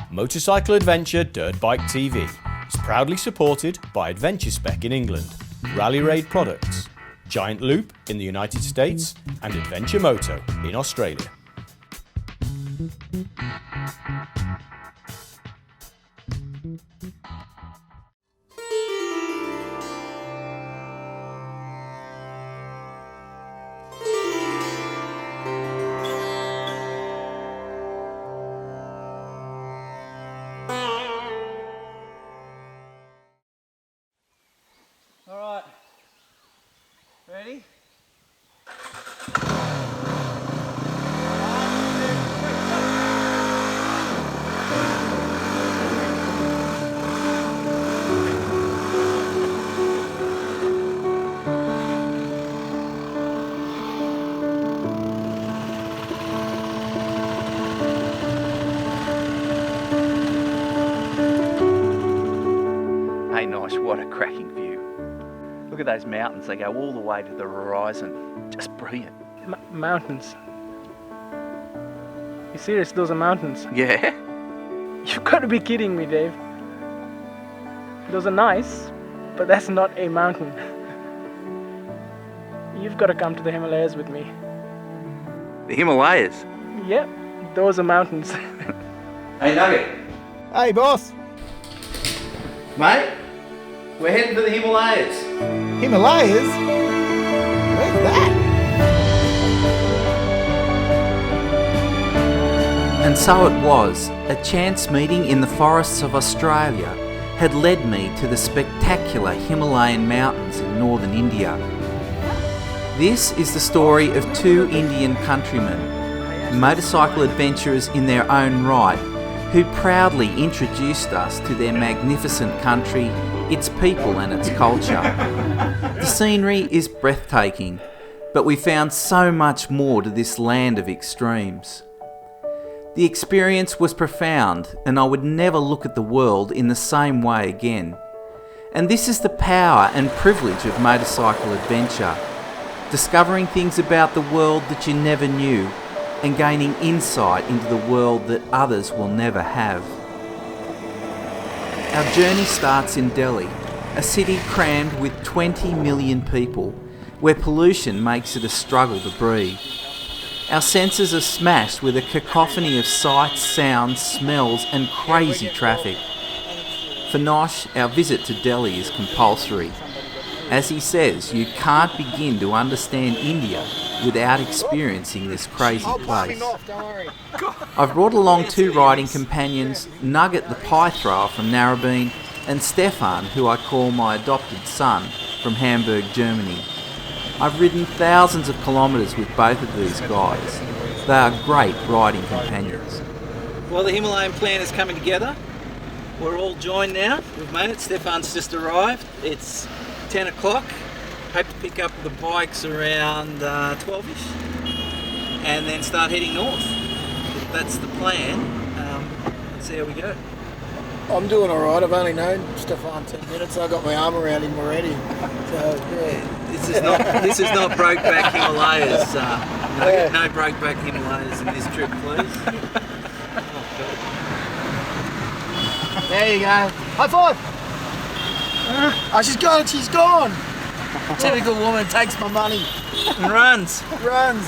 Motorcycle adventure Dirtbike TV is proudly supported by Adventure Spec in England, Rally Raid Products, Giant Loop in the United States, and Adventure Moto in Australia. All right, ready? Hey Nosh, what a cracking view. Look at those mountains, they go all the way to the horizon. Just brilliant. Mountains? You serious? Those are mountains? Yeah? You've got to be kidding me, Dave. Those are nice, but that's not a mountain. You've got to come to the Himalayas with me. The Himalayas? Yep, those are mountains. Hey Nugget. Hey boss! Mate, we're heading to the Himalayas. Himalayas? Where's that? And so it was, a chance meeting in the forests of Australia had led me to the spectacular Himalayan mountains in northern India. This is the story of two Indian countrymen, motorcycle adventurers in their own right, who proudly introduced us to their magnificent country, its people and its culture. The scenery is breathtaking, but we found so much more to this land of extremes. The experience was profound, and I would never look at the world in the same way again. And this is the power and privilege of motorcycle adventure, discovering things about the world that you never knew, and gaining insight into the world that others will never have. Our journey starts in Delhi, a city crammed with 20 million people, where pollution makes it a struggle to breathe. Our senses are smashed with a cacophony of sights, sounds, smells and crazy traffic. For Nosh, our visit to Delhi is compulsory. As he says, you can't begin to understand India without experiencing this crazy place. I've brought along two riding companions, Nugget the pie thrower from Narrabeen and Stefan, who I call my adopted son, from Hamburg, Germany. I've ridden thousands of kilometres with both of these guys. They are great riding companions. Well, the Himalayan plan is coming together. We're all joined now. We've made it. Stefan's just arrived. It's 10 o'clock. Hope to pick up the bikes around 12ish and then start heading north. That's the plan. Let's see how we go. I'm doing alright, I've only known Stefan 10 minutes, I got my arm around him already. So, yeah. This is not Brokeback Himalayas. No Brokeback Himalayas in this trip, please. There you go. High five! Oh, she's gone! Typical woman takes my money. And runs. Runs.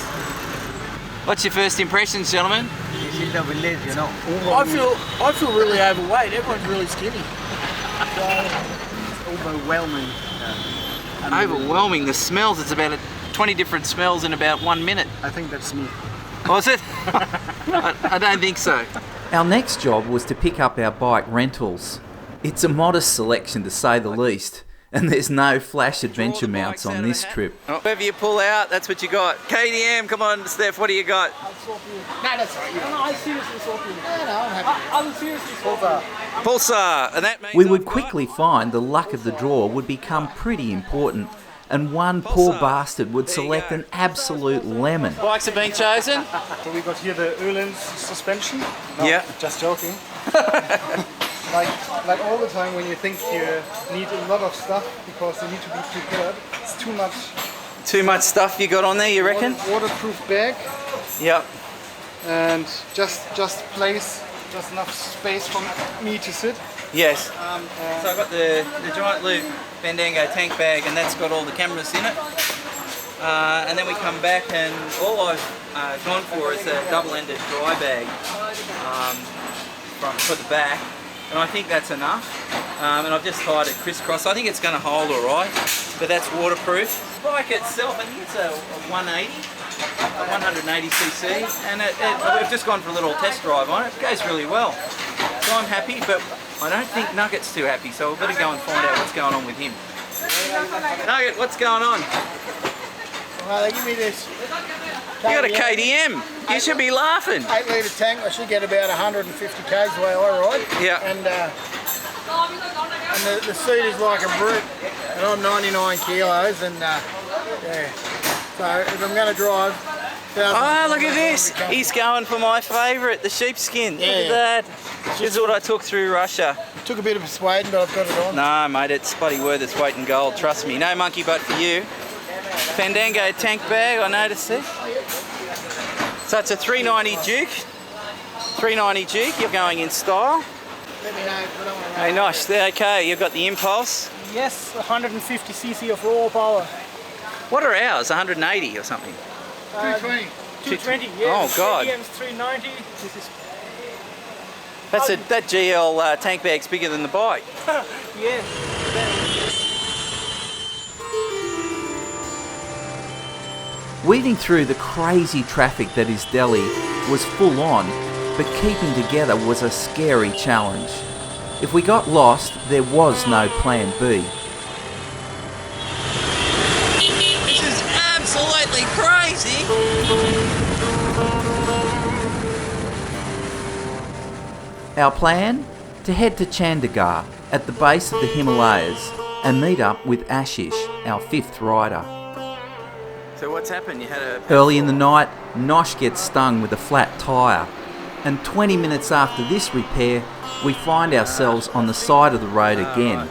What's your first impressions, gentlemen? You see the village, you know. I feel really overweight, everyone's really skinny. It's overwhelming. Overwhelming. The smells, it's about 20 different smells in about 1 minute. I think that's me. Oh, is it? I don't think so. Our next job was to pick up our bike rentals. It's a modest selection to say the least, and there's no flash adventure mounts on this trip. Whatever you pull out, that's what you got. KDM, come on, Steph, what do you got? No, that's all right. No, I seriously swap you. No, I'm happy. I'll seriously swap you. Pulsar, and that means We would quickly find the luck of the draw would become pretty important, and one poor bastard would select an absolute lemon. Bikes have been chosen. So we got here the Öhlins suspension. No, Yeah. Just joking. like all the time when you think you need a lot of stuff because you need to be prepared, it's too much. Too much stuff you got on there, you reckon? Waterproof bag. Yep. and just enough space for me to sit. Yes. So I've got the Giant Loop Fandango tank bag, and that's got all the cameras in it. And then we come back, and all I've gone for is a double-ended dry bag for the back, and I think that's enough. And I've just tied it crisscross. I think it's going to hold all right, but that's waterproof. The bike itself, I think it's a 180cc, and we've just gone for a little test drive on it. It goes really well, so I'm happy, but I don't think Nugget's too happy, so we'll better go and find out what's going on with him. Nugget, what's going on? Well, they give me this. You got a KTM. You should be laughing. 8 litre tank. I should get about 150 k's the way I ride. Yeah. And the seat is like a brute, and I'm 99 kilos, and yeah. So if I'm going to drive. Oh, look at this! He's going for my favourite, the sheepskin. Yeah. Look at that. This is what I took through Russia. Took a bit of persuading, but I've got it on. No, mate, it's bloody worth its weight in gold. Trust me. No monkey butt for you. Fandango tank bag, I noticed it. So it's a 390 Duke. 390 Duke. You're going in style. Let me know if I don't want to Hey, Nosh, they're okay. You've got the Impulse. Yes, 150cc of raw power. What are ours? 180 or something? 220. 220, yeah. Oh, God. KTM's 390. This is That GL tank bag's bigger than the bike. yeah. Weaving through the crazy traffic that is Delhi was full on, but keeping together was a scary challenge. If we got lost, there was no plan B. This is absolutely crazy. Our plan? To head to Chandigarh, at the base of the Himalayas, and meet up with Ashish, our 5th rider. So what's happened? You had a... Early in the night, Nosh gets stung with a flat tyre, and 20 minutes after this repair, we find ourselves on the side of the road again.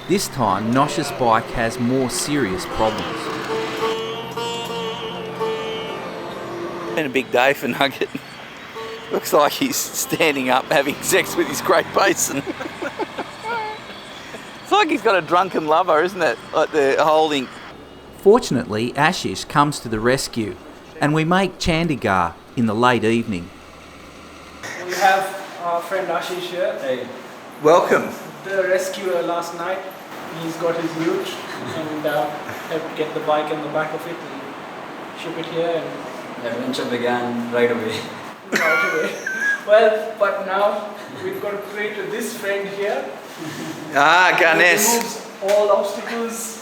This time, Nosh's bike has more serious problems. Been a big day for Nugget. Looks like he's standing up having sex with his Great Basin. It's like he's got a drunken lover, isn't it? Like they're holding. Fortunately, Ashish comes to the rescue, and we make Chandigarh in the late evening. We have our friend Ashish here. Hey. Welcome. The rescuer last night. He's got his ute and helped get the bike in the back of it and ship it here. And The adventure began right away. right away. Well, but now we've got to pray to this friend here. Ah, He Ganesh. removes all obstacles.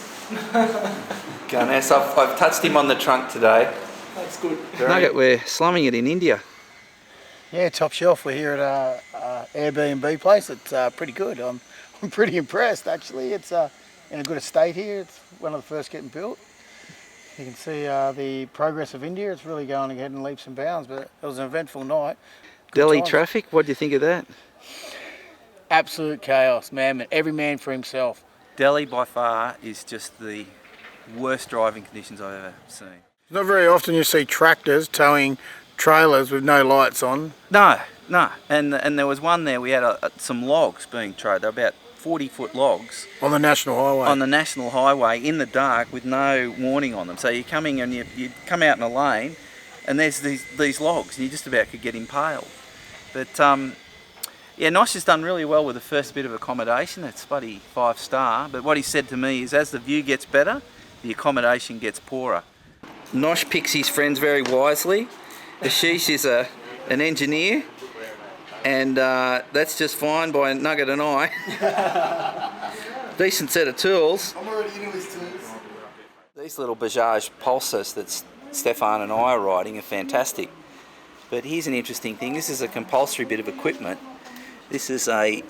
Ganesh, I've touched him on the trunk today. That's good. Nugget, we're slumming it in India. Yeah, top shelf. We're here at a Airbnb place. It's pretty good. I'm pretty impressed actually. It's in a good estate here. It's one of the first getting built. You can see the progress of India. It's really going ahead in leaps and bounds. But it was an eventful night. Good Delhi times. traffic, what do you think of that? Absolute chaos, man. Every man for himself. Delhi by far is just the worst driving conditions I've ever seen. Not very often you see tractors towing trailers with no lights on. No. And there was one there, we had some logs being towed. They're about 40-foot logs. On the national highway. On the national highway in the dark with no warning on them. So you're coming and you come out in a lane and there's these logs and you just about could get impaled. But yeah, Nosh has done really well with the first bit of accommodation. It's bloody 5-star. But what he said to me is as the view gets better, the accommodation gets poorer. Nosh picks his friends very wisely. Ashish is an engineer, and that's just fine by Nugget and I. Decent set of tools. I'm already into his tools. These little Bajaj Pulsars that Stefan and I are riding are fantastic. But here's an interesting thing. This is a compulsory bit of equipment. This is a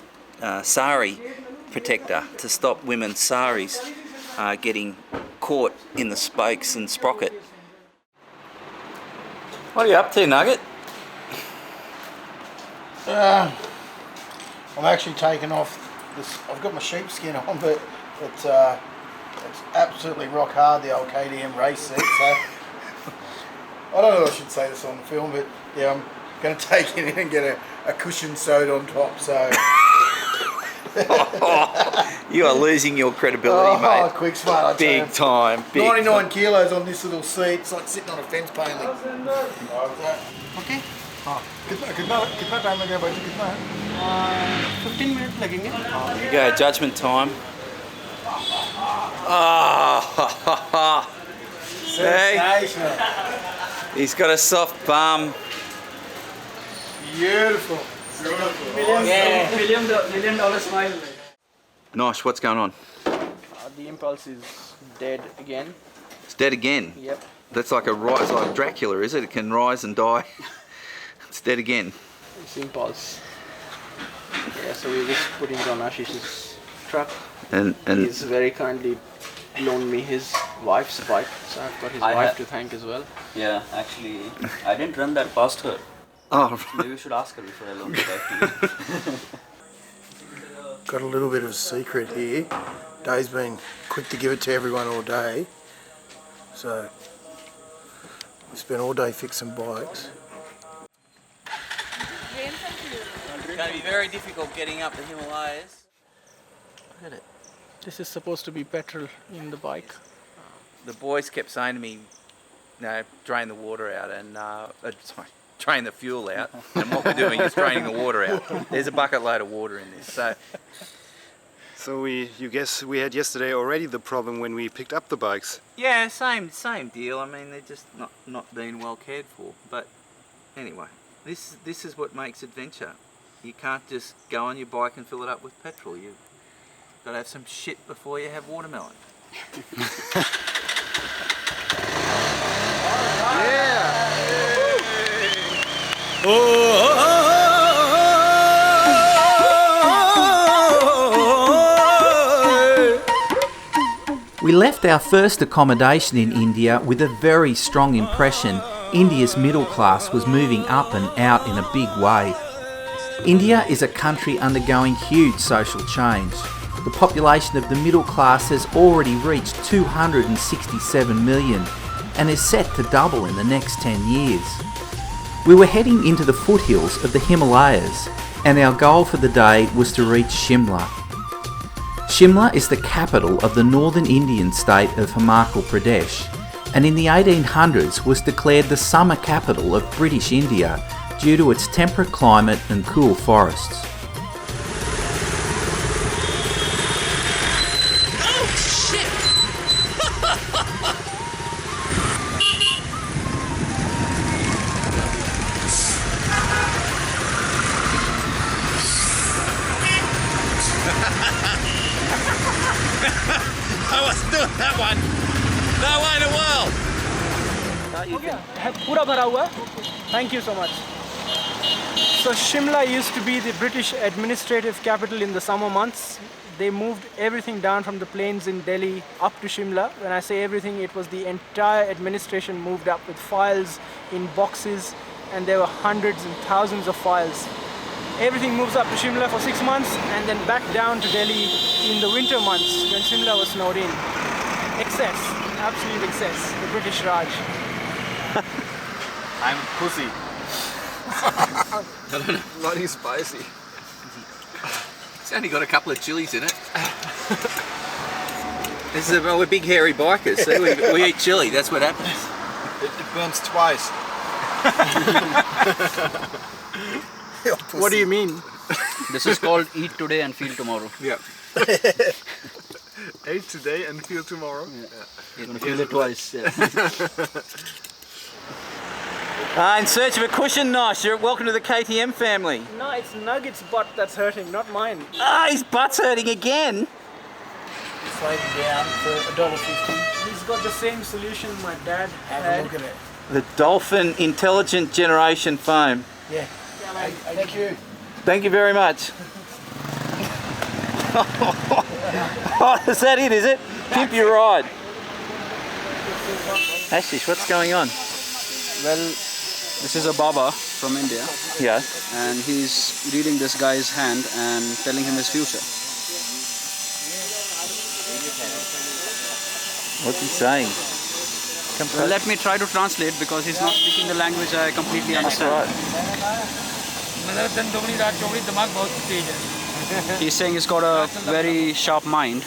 sari protector to stop women's saris getting caught in the spokes and sprocket. What are you up to, Nugget? I'm actually taking off this. I've got my sheepskin on, but it's absolutely rock hard, the old KTM race seat. So I don't know if I should say this on the film, but yeah, I'm going to take it in and get a cushion sewed on top. So. You are losing your credibility, mate. Quick smart. Big time. 99 kilos on this little seat. It's like sitting on a fence paneling. Okay. कितना time लगेगा भाई? कितना है? 15 minutes लगेंगे. Here you go, judgment time. Ah, Sensational. he's got a soft bum. Beautiful. Million dollar smile. Nosh, what's going on? The impulse is dead again. It's dead again. Yep. That's like a rise, like Dracula, is it? It can rise and die. It's dead again. It's impulse. Yeah, so we're just putting it on Ashish's truck. And He's very kindly loaned me his wife's bike, so I've got his wife to thank as well. Yeah, actually, I didn't run that past her. oh, Maybe we should ask her before I loan it back to you. Got a little bit of a secret here. Dave's been quick to give it to everyone all day. So we spent all day fixing bikes. It's going to be very difficult getting up the Himalayas. Look at it. This is supposed to be petrol in the bike. the boys kept saying to me, drain the water out and drain the fuel out. And what we're doing is draining the water out. There's a bucket load of water in this. So you guess we had yesterday already the problem when we picked up the bikes. Yeah, same deal. I mean, they're just not being well cared for. But anyway, this is what makes adventure. You can't just go on your bike and fill it up with petrol. You've got to have some shit before you have watermelon. We left our first accommodation in India with a very strong impression India's middle class was moving up and out in a big way. India is a country undergoing huge social change. The population of the middle class has already reached 267 million and is set to double in the next 10 years. We were heading into the foothills of the Himalayas and our goal for the day was to reach Shimla. Shimla is the capital of the northern Indian state of Himachal Pradesh and in the 1800s was declared the summer capital of British India due to its temperate climate and cool forests. I wasn't doing that one. No way in the world. पूरा भरा हुआ. Thank you so much. So Shimla used to be the British administrative capital in the summer months. They moved everything down from the plains in Delhi up to Shimla. When I say everything, it was the entire administration moved up with files in boxes, and there were hundreds and thousands of files. Everything moves up to Shimla for 6 months and then back down to Delhi in the winter months when Shimla was snowed in. Excess, absolute excess, the British Raj. I'm pussy. Bloody spicy. It's only got a couple of chilies in it. We're big hairy bikers, so we eat chili, that's what happens. It burns twice. What do you mean? This is called eat today and feel tomorrow. Yeah. Ate today and feel tomorrow. Yeah. You're gonna feel it twice. Yeah. In search of a cushion, Nosh. Welcome to the KTM family. No, it's Nugget's butt that's hurting, not mine. His butt's hurting again. Slide down for $1.50. He's got the same solution my dad had. Have a look at it. The Dolphin Intelligent Generation foam. Yeah. Thank you. Thank you very much. Oh, is that it, is it? Pimp your ride. Ashish, what's going on? Well, this is a Baba from India, Yeah. and he's reading this guy's hand and telling him his future. What's he saying? Well, let me try to translate because he's not speaking the language I completely understand. Right. He's saying he's got a very sharp mind.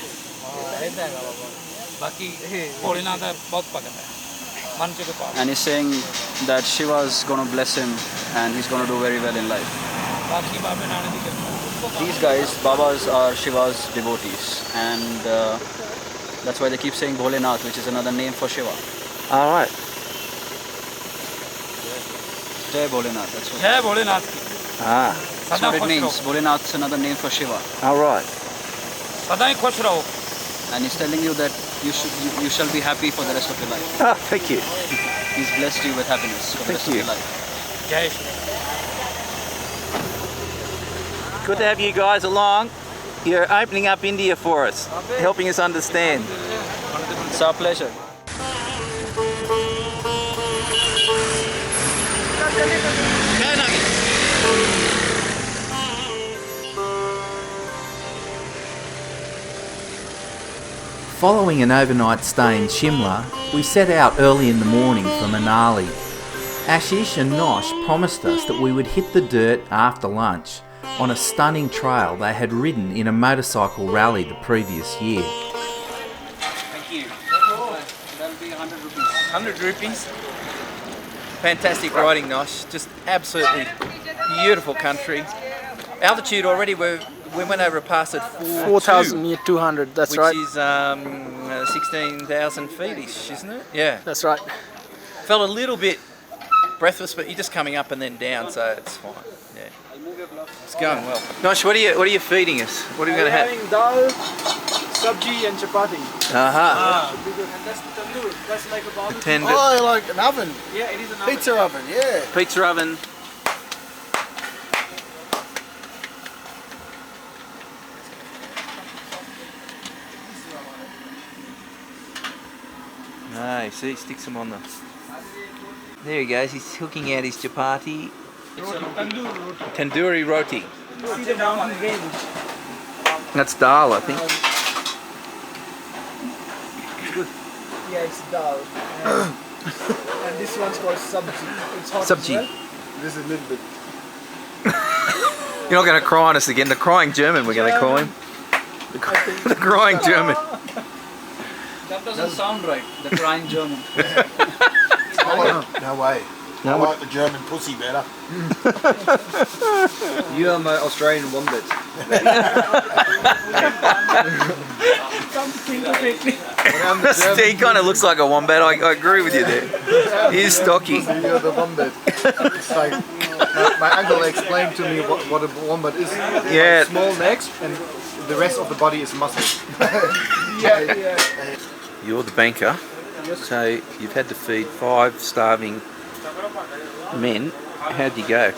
And he's saying that Shiva's gonna bless him and he's gonna do very well in life. These guys, Babas, are Shiva's devotees, and that's why they keep saying Bholenath, which is another name for Shiva. All right. Jai Bholenath, that's what, Jai Bholenath. Ah, that's what it means. Bholenath's another name for Shiva. all right. And he's telling you that you shall be happy for the rest of your life. Ah, thank you. He's blessed you with happiness for the rest of your life. Jai. Good to have you guys along. You're opening up India for us, helping us understand. It's our pleasure. Following an overnight stay in Shimla, we set out early in the morning for Manali. Ashish and Nosh promised us that we would hit the dirt after lunch on a stunning trail they had ridden in a motorcycle rally the previous year. Thank you. That'll be 100 rupees. 100 rupees. Fantastic riding, Nosh. Just absolutely beautiful country. Altitude already, we went over a pass at 4,200, that's right. Which is 16,000 feet-ish, isn't it? Yeah. That's right. Felt a little bit breathless, but you're just coming up and then down, so it's fine. Yeah. It's going well. Nosh, what are you feeding us? What are we going to have? Having dal, sabji and chapati. Uh-huh. And that's the tandoor. That's like a barbecue. Tender. Oh, like an oven. Yeah, it is an oven. Pizza oven, yeah. Pizza oven. No, see, he sticks them on the... There he goes, he's hooking out his chapati. Tandoori roti. See the mountain range. That's dal, I think. Yeah, it's dal. And this one's called sabji. It's hot Sabji. as well. This is a little bit. You're not going to cry on us again. The crying German, we're going to call him. The crying German. That doesn't sound right, the crying German. No way. I like the German pussy better. You are my Australian wombat. He kind of looks like a wombat. I agree with you there. He is stocky. You're the wombat. It's like my uncle explained to me what a wombat is. Yeah. Like small legs and the rest of the body is muscle. You're the banker, so you've had to feed 5 starving men. How'd you go?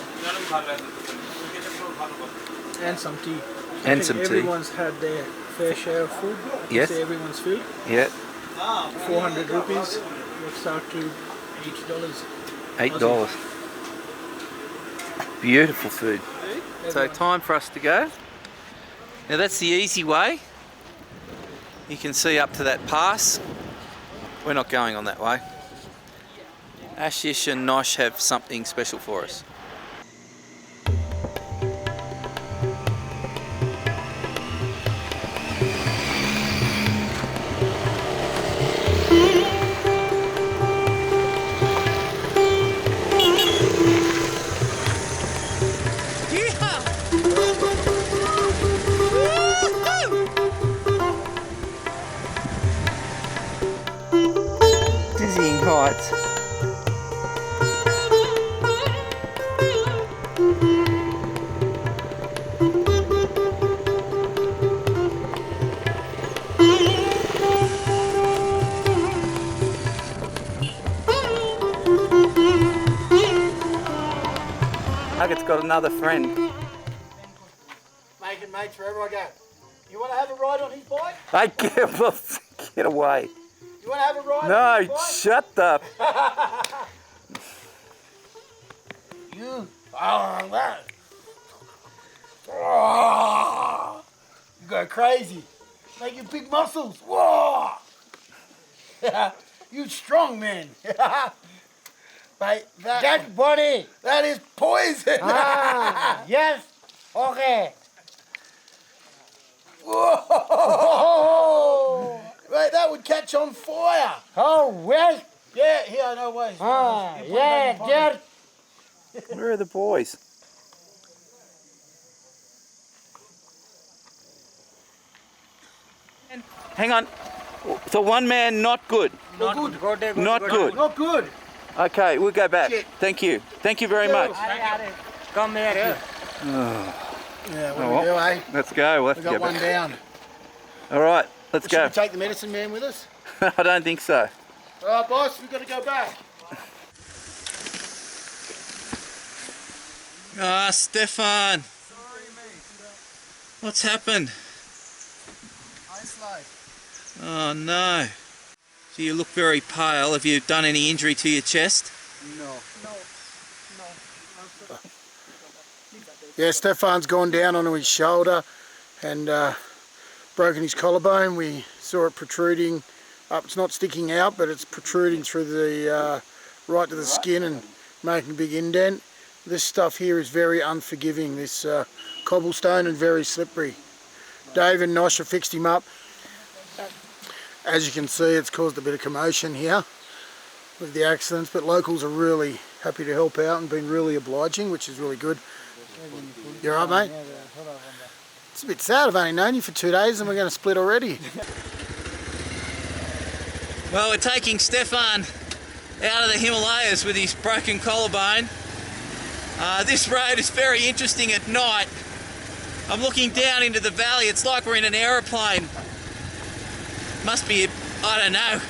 And some tea. And some tea. Everyone's had their fair share of food. Yes. Say everyone's filled. Yeah, 400 rupees works out to $8. $8. Beautiful food. So time for us to go. Now that's the easy way. You can see up to that pass. We're not going on that way. Ashish and Nosh have something special for us. Dizzying heights. Nugget's got another friend. Making mates wherever I go. You want to have a ride on his bike? Hey, get away. You want to have a ride on No, his bike? shut up. You are that. Oh, you go crazy. Make your big muscles. Whoa. You strong man. Mate, Dead body. that is poison. Ah, yes. Okay. Whoa! Mate, that would catch on fire. Oh, well. Yeah, here, no way. Ah, You put it yeah, back in the pot. dirt. Where are the boys? Hang on. So one man, not good. Not good. Not good. Not good. Okay, we'll go back. Shit. Thank you. Thank you very much. Come here. Yeah, what Oh, do we do, eh? Let's go. We'll have We to got go one back. down. All right, let's Should go. we take the medicine man with us? I don't think so. All right, boss, we've got to go back. Ah, Stefan. What's happened? Ice life. Oh no. So you look very pale. Have you done any injury to your chest? No. Yeah, Stefan's gone down onto his shoulder and broken his collarbone. We saw it protruding up. It's not sticking out, but it's protruding through the right to the skin and making a big indent. This stuff here is very unforgiving, this cobblestone, and very slippery. Dave and Nosh have fixed him up. As you can see, it's caused a bit of commotion here with the accidents, but locals are really happy to help out and been really obliging, which is really good. You alright, mate? It's a bit sad. I've only known you for 2 days and we're going to split already. Well, we're taking Stefan out of the Himalayas with his broken collarbone. This road is very interesting at night. I'm looking down into the valley. It's like we're in an aeroplane. Must be, I don't know,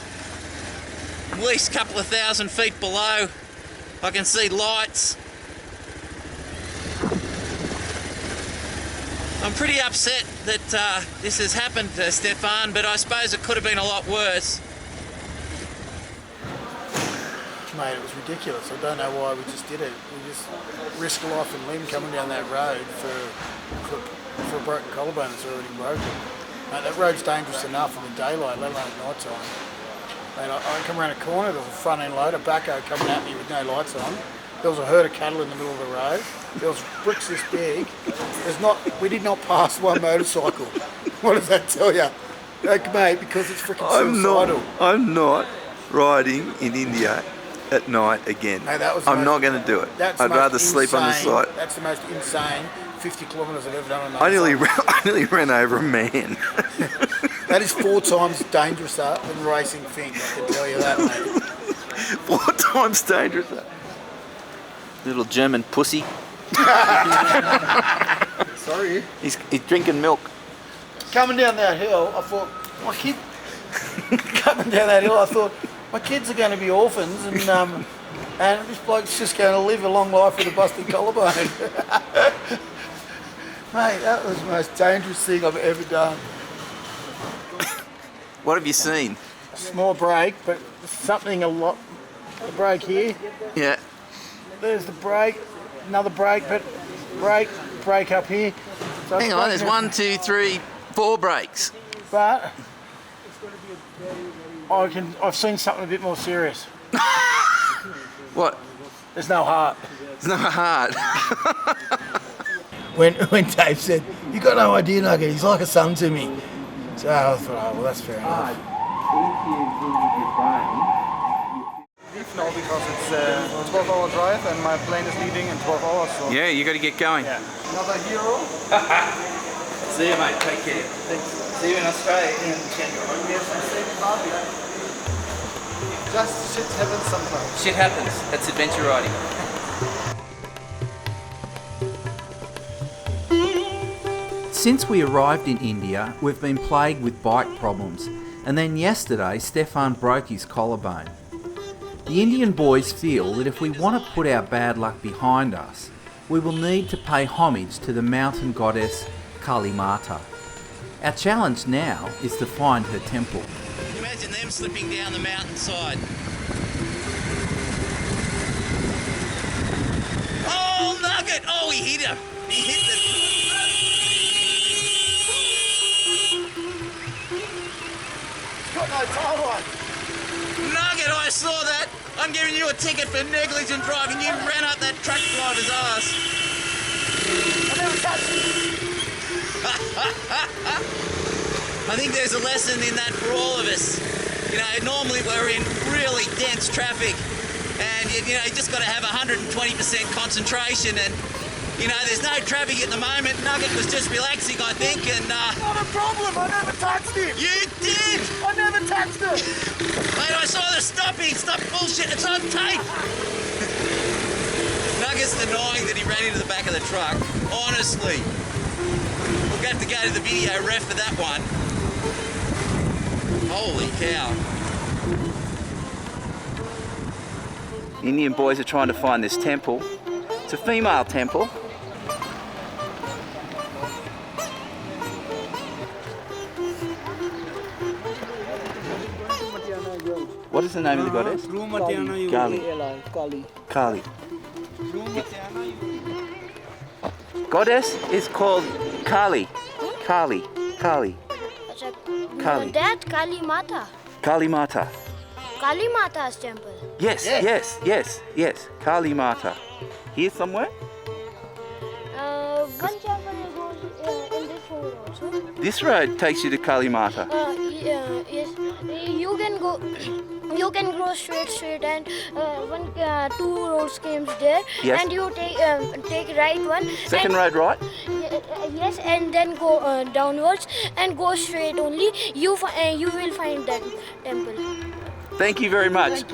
at least a couple of 1,000 feet below. I can see lights. I'm pretty upset that this has happened to Stefan, but I suppose it could have been a lot worse. Mate, it was ridiculous. I don't know why we just did it. We just risked life and limb coming down that road for a broken collarbone that's already broken. Mate, that road's dangerous enough in the daylight, let alone at night time. Mate, I come around a corner, there was a front end load of backhoe coming at me with no lights on. There was a herd of cattle in the middle of the road. There was bricks this big. We did not pass one motorcycle. What does that tell you? Like, mate, because it's freaking suicidal. I'm not riding in India at night again. Mate, that was I'm not going to do it. I'd rather sleep on the side. That's the most insane 50 kilometres I've ever done on a I motorcycle. nearly ran over a man. That is 4 times dangerouser than racing things, I can tell you that, mate. 4 times dangerous. Little German pussy. Sorry. He's drinking milk. Coming down that hill, I thought, my kid... Coming down that hill, I thought, my kids are going to be orphans and this bloke's just going to live a long life with a busted collarbone. Mate, that was the most dangerous thing I've ever done. What have you seen? A small break, but something a lot... The break here. Yeah. There's the brake, another brake, but brake up here. So Hang on, there's 1, 2, 3, 4 brakes. But I've seen something a bit more serious. What? There's no heart. It's not hard. When Dave said, "You got no idea, Nugget, he's like a son to me." So I thought, oh, well, that's fair enough. Leave now because it's a 12-hour drive and my plane is leaving in 12 hours. So Yeah, you got to get going. yeah. Another hero. See you, mate. Take care. Thanks. See you in Australia in January. We have some safe party. Just shit happens sometimes. Shit happens. That's adventure riding. Since we arrived in India, we've been plagued with bike problems, and then yesterday Stefan broke his collarbone. The Indian boys feel that if we want to put our bad luck behind us, we will need to pay homage to the mountain goddess Kali Mata. Our challenge now is to find her temple. Imagine them slipping down the mountainside. Oh, Nugget! Oh, he hit her. He hit the... Got no tail light. Nugget! Nugget, I saw that. I'm giving you a ticket for negligent driving. You ran up that truck driver's ass. I think there's a lesson in that for all of us. You know, normally we're in really dense traffic and you know, you just got to have 120% concentration and you know, there's no traffic at the moment. Nugget was just relaxing, I think, and Not a problem, I never touched him. you did! I never touched him. Mate, I saw the stopping. Stop bullshit. It's on tape. Nugget's denying that he ran into the back of the truck. Honestly. We'll have to go to the video ref for that one. Holy cow. Indian boys are trying to find this temple. It's a female temple. What is the name of the goddess? Kali. Kali. Goddess is called Kali. Kali. Kali. Kali. That Kali Mata. Kali Mata. Kali Mata's temple. Yes, yes, yes, yes. Kali Mata. Here somewhere? One temple goes in this road also. This road takes you to Kali Mata. Yes. You can go straight and two roads comes there. Yes. And you take right one. Second road right? Yes, and then go downwards and go straight only. You will find that temple. Thank you very much.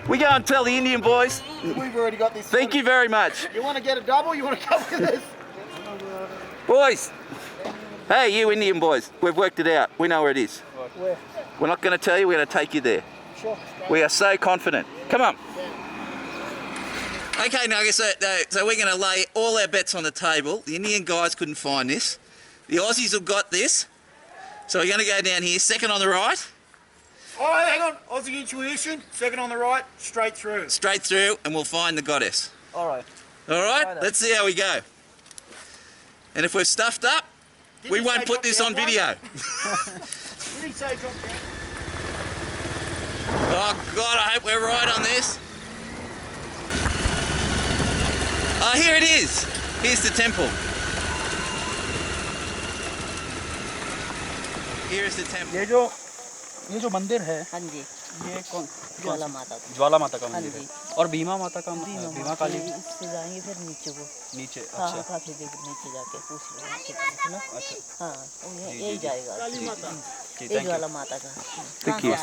We go and tell the Indian boys. We've already got this. Thank you very much. You want to get a double? You want to come with us? Boys. Hey, you Indian boys. We've worked it out. We know where it is. Where? We're not going to tell you. We're going to take you there. Sure. We are so confident. Come on. Okay, Nugget, so we're going to lay all our bets on the table. The Indian guys couldn't find this. The Aussies have got this. So we're going to go down here. Second on the right. Oh, hang on. Aussie intuition. Second on the right, straight through. Straight through, and we'll find the goddess. All right. All right? Let's see how we go. And if we're stuffed up, we won't put this on video. Did he say drop down? Oh God, I hope we're right on this. Oh, here it is. Here's the temple. Here's the temple. ये जो मंदिर है, हाँ जी, ये कौन? ज्वाला माता का। ज्वाला माता का मंदिर हाँ है। और भीमा माता का भीमा काली इससे जाएंगे फिर नीचे को। नीचे। हाँ, अच्छा। काफी देर नीचे जाके पूछ लो नीचे है ना। अच्छा। हाँ, यही जाएगा। काली माता। ये ज्वाला माता का। Thank you.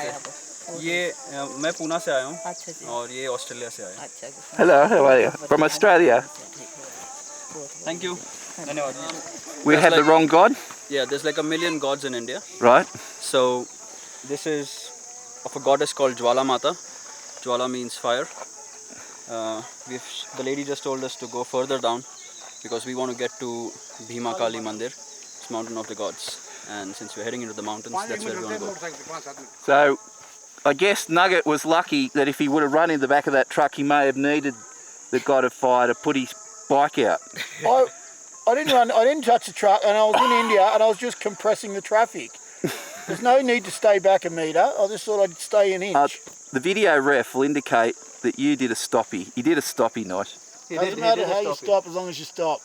ये मैं पूना से आया हूँ। अच्छा जी। और ये ऑस्ट्रेलिया से आया। अच्छा। Hello, how are you? From Australia. Thank you. धन्यवाद। We had the wrong god. Yeah, there's like a million gods in India. Right. So this is of a goddess called Jwala Mata. Jwala means fire. The lady just told us to go further down because we want to get to Bhima Kali Mandir. It's mountain of the gods. And since we're heading into the mountains, that's where we want to go. So, I guess Nugget was lucky that if he would have run in the back of that truck, he may have needed the god of fire to put his bike out. I didn't touch the truck, and I was in India, and I was just compressing the traffic. There's no need to stay back a metre. I just thought I'd stay an inch. The video ref will indicate that you did a stoppie. You did a stoppie, Nosh. Doesn't matter how you stop as long as you stop.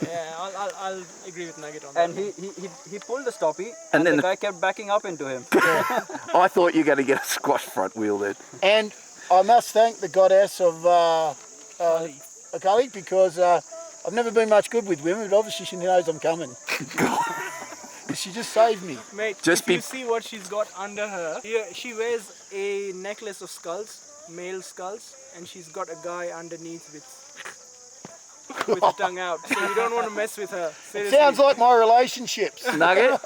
Yeah, I'll agree with Nugget on that. And he pulled the stoppie, And then the guy kept backing up into him. I thought you were going to get a squash front wheel then. And I must thank the goddess of Kali because I've never been much good with women, but obviously she knows I'm coming. She just saved me. Mate, if you see what she's got under her, she wears a necklace of skulls, male skulls, and she's got a guy underneath with a tongue out. So you don't want to mess with her. Seriously. Sounds like my relationships. Nugget,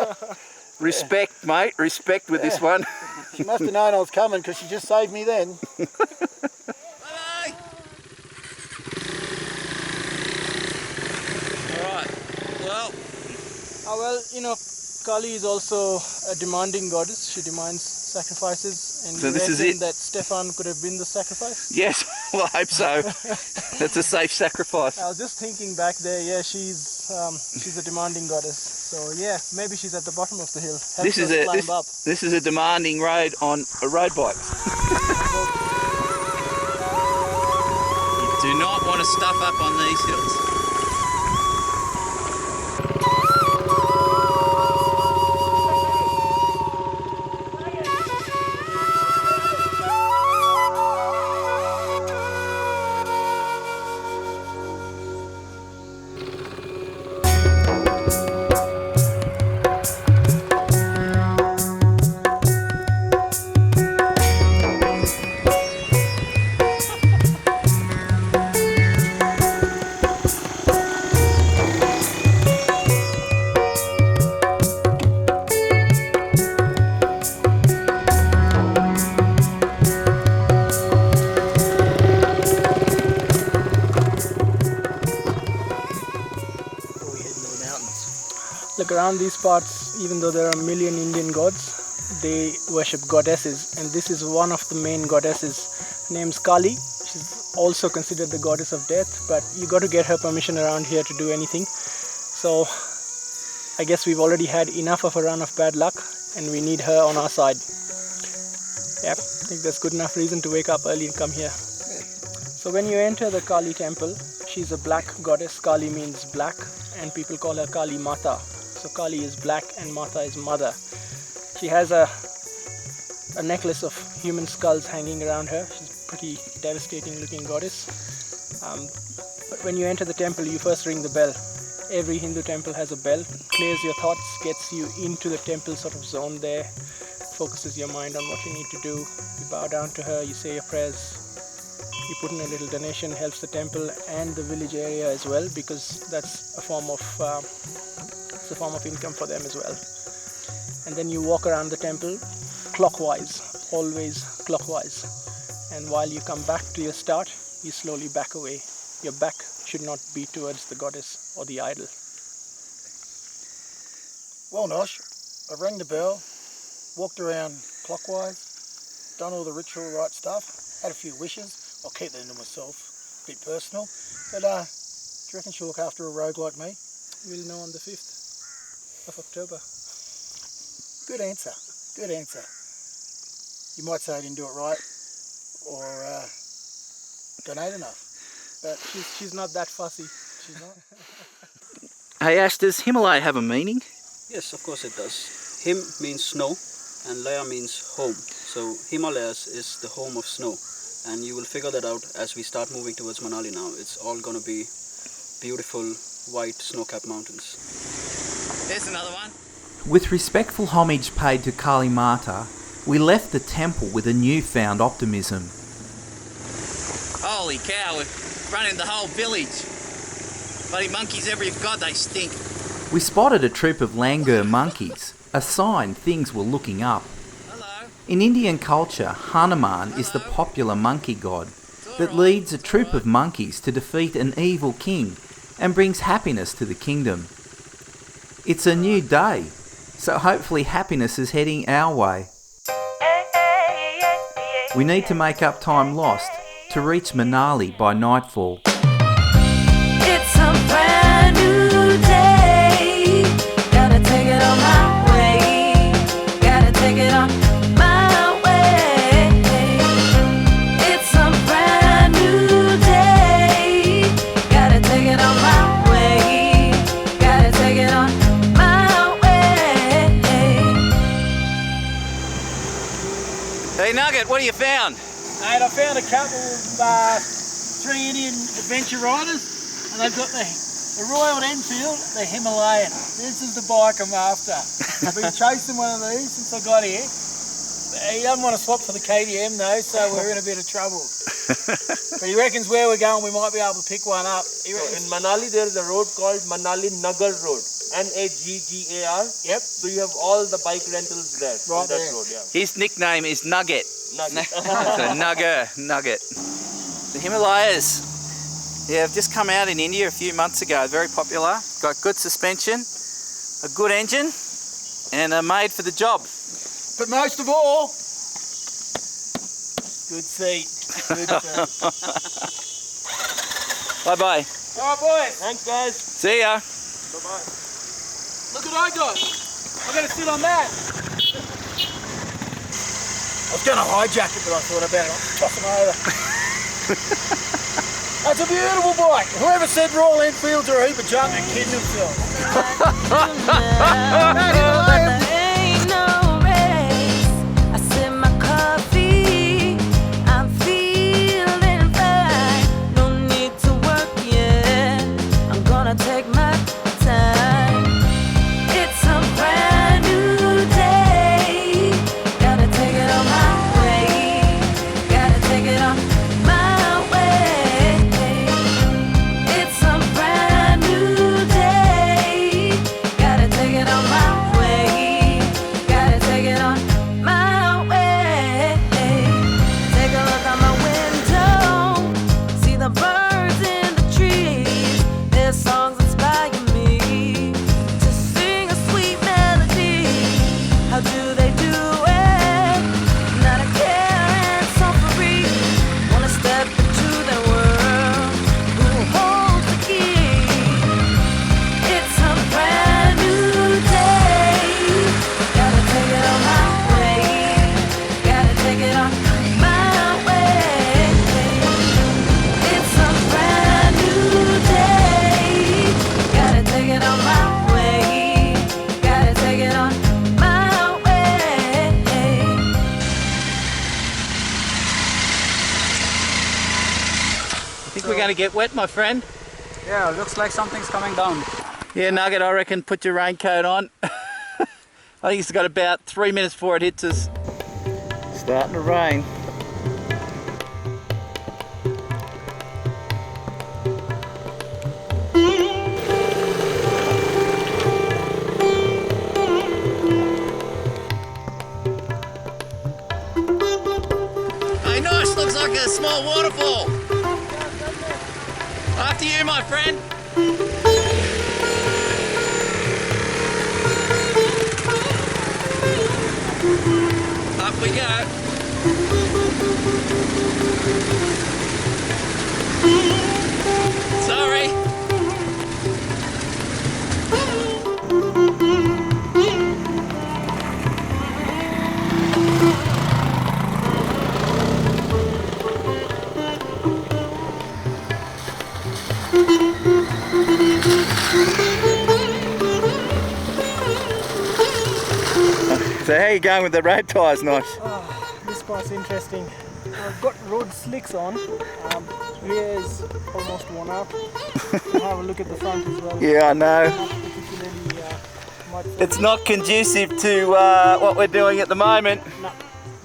respect, mate, respect with this one. She must have known I was coming because she just saved me then. Bye. Alright, well. Well, you know, Kali is also a demanding goddess. She demands sacrifices. And So this is reckon it? that Stefan could have been the sacrifice? Yes, well, I hope so. That's a safe sacrifice. I was just thinking back there, yeah, she's a demanding goddess. So yeah, maybe she's at the bottom of the hill. This is a demanding road on a road bike. want to stuff up on these hills. Look, around these parts, even though there are a million Indian gods, they worship goddesses, and this is one of the main goddesses. Her name's Kali. She's also considered the goddess of death, but you got to get her permission around here to do anything. So I guess we've already had enough of a run of bad luck, and we need her on our side. Yep, I think that's good enough reason to wake up early and come here. So when you enter the Kali temple, she's a black goddess. Kali means black, and people call her Kali Mata. So Kali is black and Mata is mother. She has a necklace of human skulls hanging around her. She's a pretty devastating looking goddess. But when you enter the temple, you first ring the bell. Every Hindu temple has a bell. Clears your thoughts, gets you into the temple sort of zone there, focuses your mind on what you need to do. You bow down to her, you say your prayers. You put in a little donation, helps the temple and the village area as well, because that's a form of income for them as well. And then you walk around the temple clockwise, always clockwise. And while you come back to your start, you slowly back away. Your back should not be towards the goddess or the idol. Well, Nosh, I rang the bell, walked around clockwise, done all the ritual right stuff, had a few wishes. I'll keep that to myself, a bit personal. But do you reckon she'll look after a rogue like me? We'll know on the 5th of October. Good answer, good answer. You might say I didn't do it right, or don't ate enough. But she's not that fussy. She's not. Hey Ash, does Himalaya have a meaning? Yes, of course it does. Him means snow and Laya means home. So Himalayas is the home of snow. And you will figure that out as we start moving towards Manali now. It's all going to be beautiful white snow-capped mountains. There's another one. With respectful homage paid to Kali Mata, we left the temple with a newfound optimism. Holy cow, we're running the whole village. Bloody monkeys every god, they stink. We spotted a troop of langur monkeys, a sign things were looking up. In Indian culture, Hanuman is the popular monkey god that leads a troop of monkeys to defeat an evil king and brings happiness to the kingdom. It's a new day, so hopefully happiness is heading our way. We need to make up time lost to reach Manali by nightfall. It's a brand new day. Gotta take it on my way. Gotta take it on my way. It's a brand new day. Gotta take it on my way. Gotta take it on my way. Hey Nugget, what have you found? Mate, I found a couple of 3 Indian adventure riders, and they've got the Royal Enfield, the Himalayan. This is the bike I'm after. I've been chasing one of these since I got here. He doesn't want to swap for the KTM though, so we're in a bit of trouble. But he reckons where we're going we might be able to pick one up. So in Manali there is a road called Manali Nagar Road. Naggar. Yep. So you have all the bike rentals there. Right on that there. road, yeah. His nickname is Nugget. Nugget. So Nugget. The Himalayas. Yeah, have just come out in India a few months ago. Very popular. Got good suspension, a good engine, and are made for the job. But most of all, good seat. Good seat. Bye-bye. All right, boys. Thanks, guys. See ya. Bye-bye. Look what I got. I'm going to sit on that. I was going to hijack it, but I thought about it. I'll toss them over. It's a beautiful bike. Whoever said Royal Enfields are a heap of junk, they're kidding themselves. Ain't no race. I sip my coffee. I'm feeling fine. No need to work yet. I'm gonna take my time. It's a brand new day. Gotta take it on my way. Gotta take it on my way. It's a brand new day. Gotta take it on my way. Gotta take it on my way. Take a look out my window. See the birds in the trees. Their songs inspire me to sing a sweet melody. How do they do it? Not a care and so free. Wanna step into their world. Who holds the key? It's a brand new day. Gotta take it on my way. Gotta take it on my way. It's a brand new day. Gotta take it on my way. Gotta take it on my way. Think we're going to get wet, my friend? Yeah, looks like something's coming down. Yeah, Nugget, I reckon put your raincoat on. I think it's got about 3 minutes before it hits us. Starting to rain. Hey, Nosh, looks like a small waterfall. After you, my friend. Up we go. Sorry. So how are you going with the road tyres, Nosh? This part's interesting. I've got road slicks on. Rear is almost worn out. I'll have a look at the front as well. Yeah, I know. Not particularly mud-friendly. It's not conducive to what we're doing at the moment. No,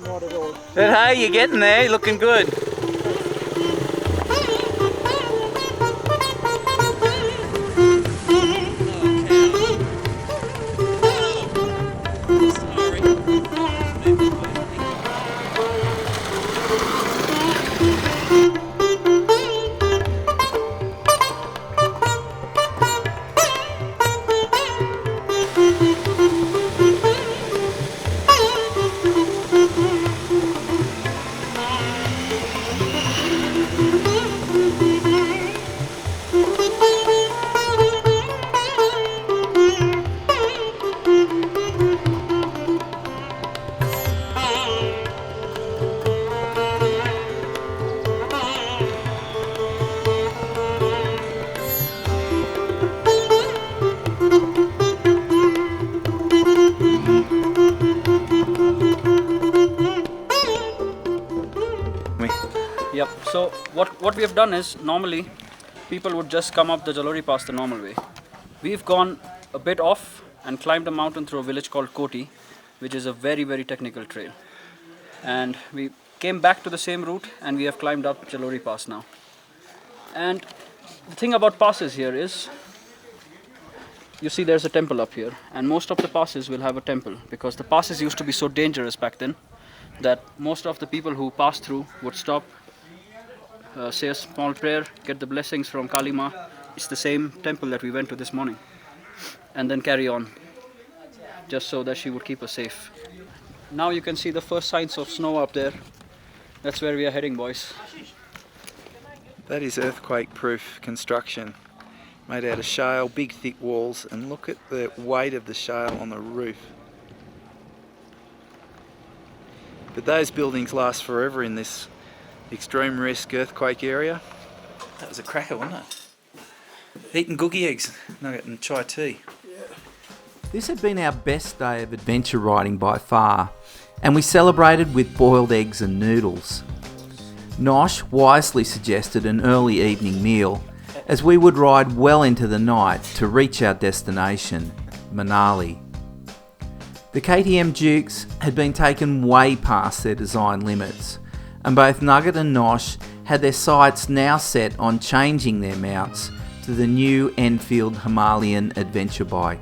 not at all. But hey, you're getting there, you're looking good. Yep, so what we have done is, normally people would just come up the Jalori Pass the normal way. We've gone a bit off and climbed a mountain through a village called Koti, which is a very, very technical trail. And we came back to the same route and we have climbed up Jalori Pass now. And the thing about passes here is, you see there's a temple up here, and most of the passes will have a temple because the passes used to be so dangerous back then that most of the people who passed through would stop, say a small prayer, get the blessings from Kali Ma. It's the same temple that we went to this morning, and then carry on, just so that she would keep us safe. Now you can see the first signs of snow up there. That's where we are heading, boys. That is earthquake-proof construction, made out of shale, big thick walls, and look at the weight of the shale on the roof. But those buildings last forever in this extreme risk earthquake area. That was a cracker, wasn't it? Eating googie eggs, Nugget and chai tea. This had been our best day of adventure riding by far, and we celebrated with boiled eggs and noodles. Nosh wisely suggested an early evening meal, as we would ride well into the night to reach our destination, Manali. The KTM Dukes had been taken way past their design limits, and both Nugget and Nosh had their sights now set on changing their mounts to the new Enfield Himalayan adventure bike.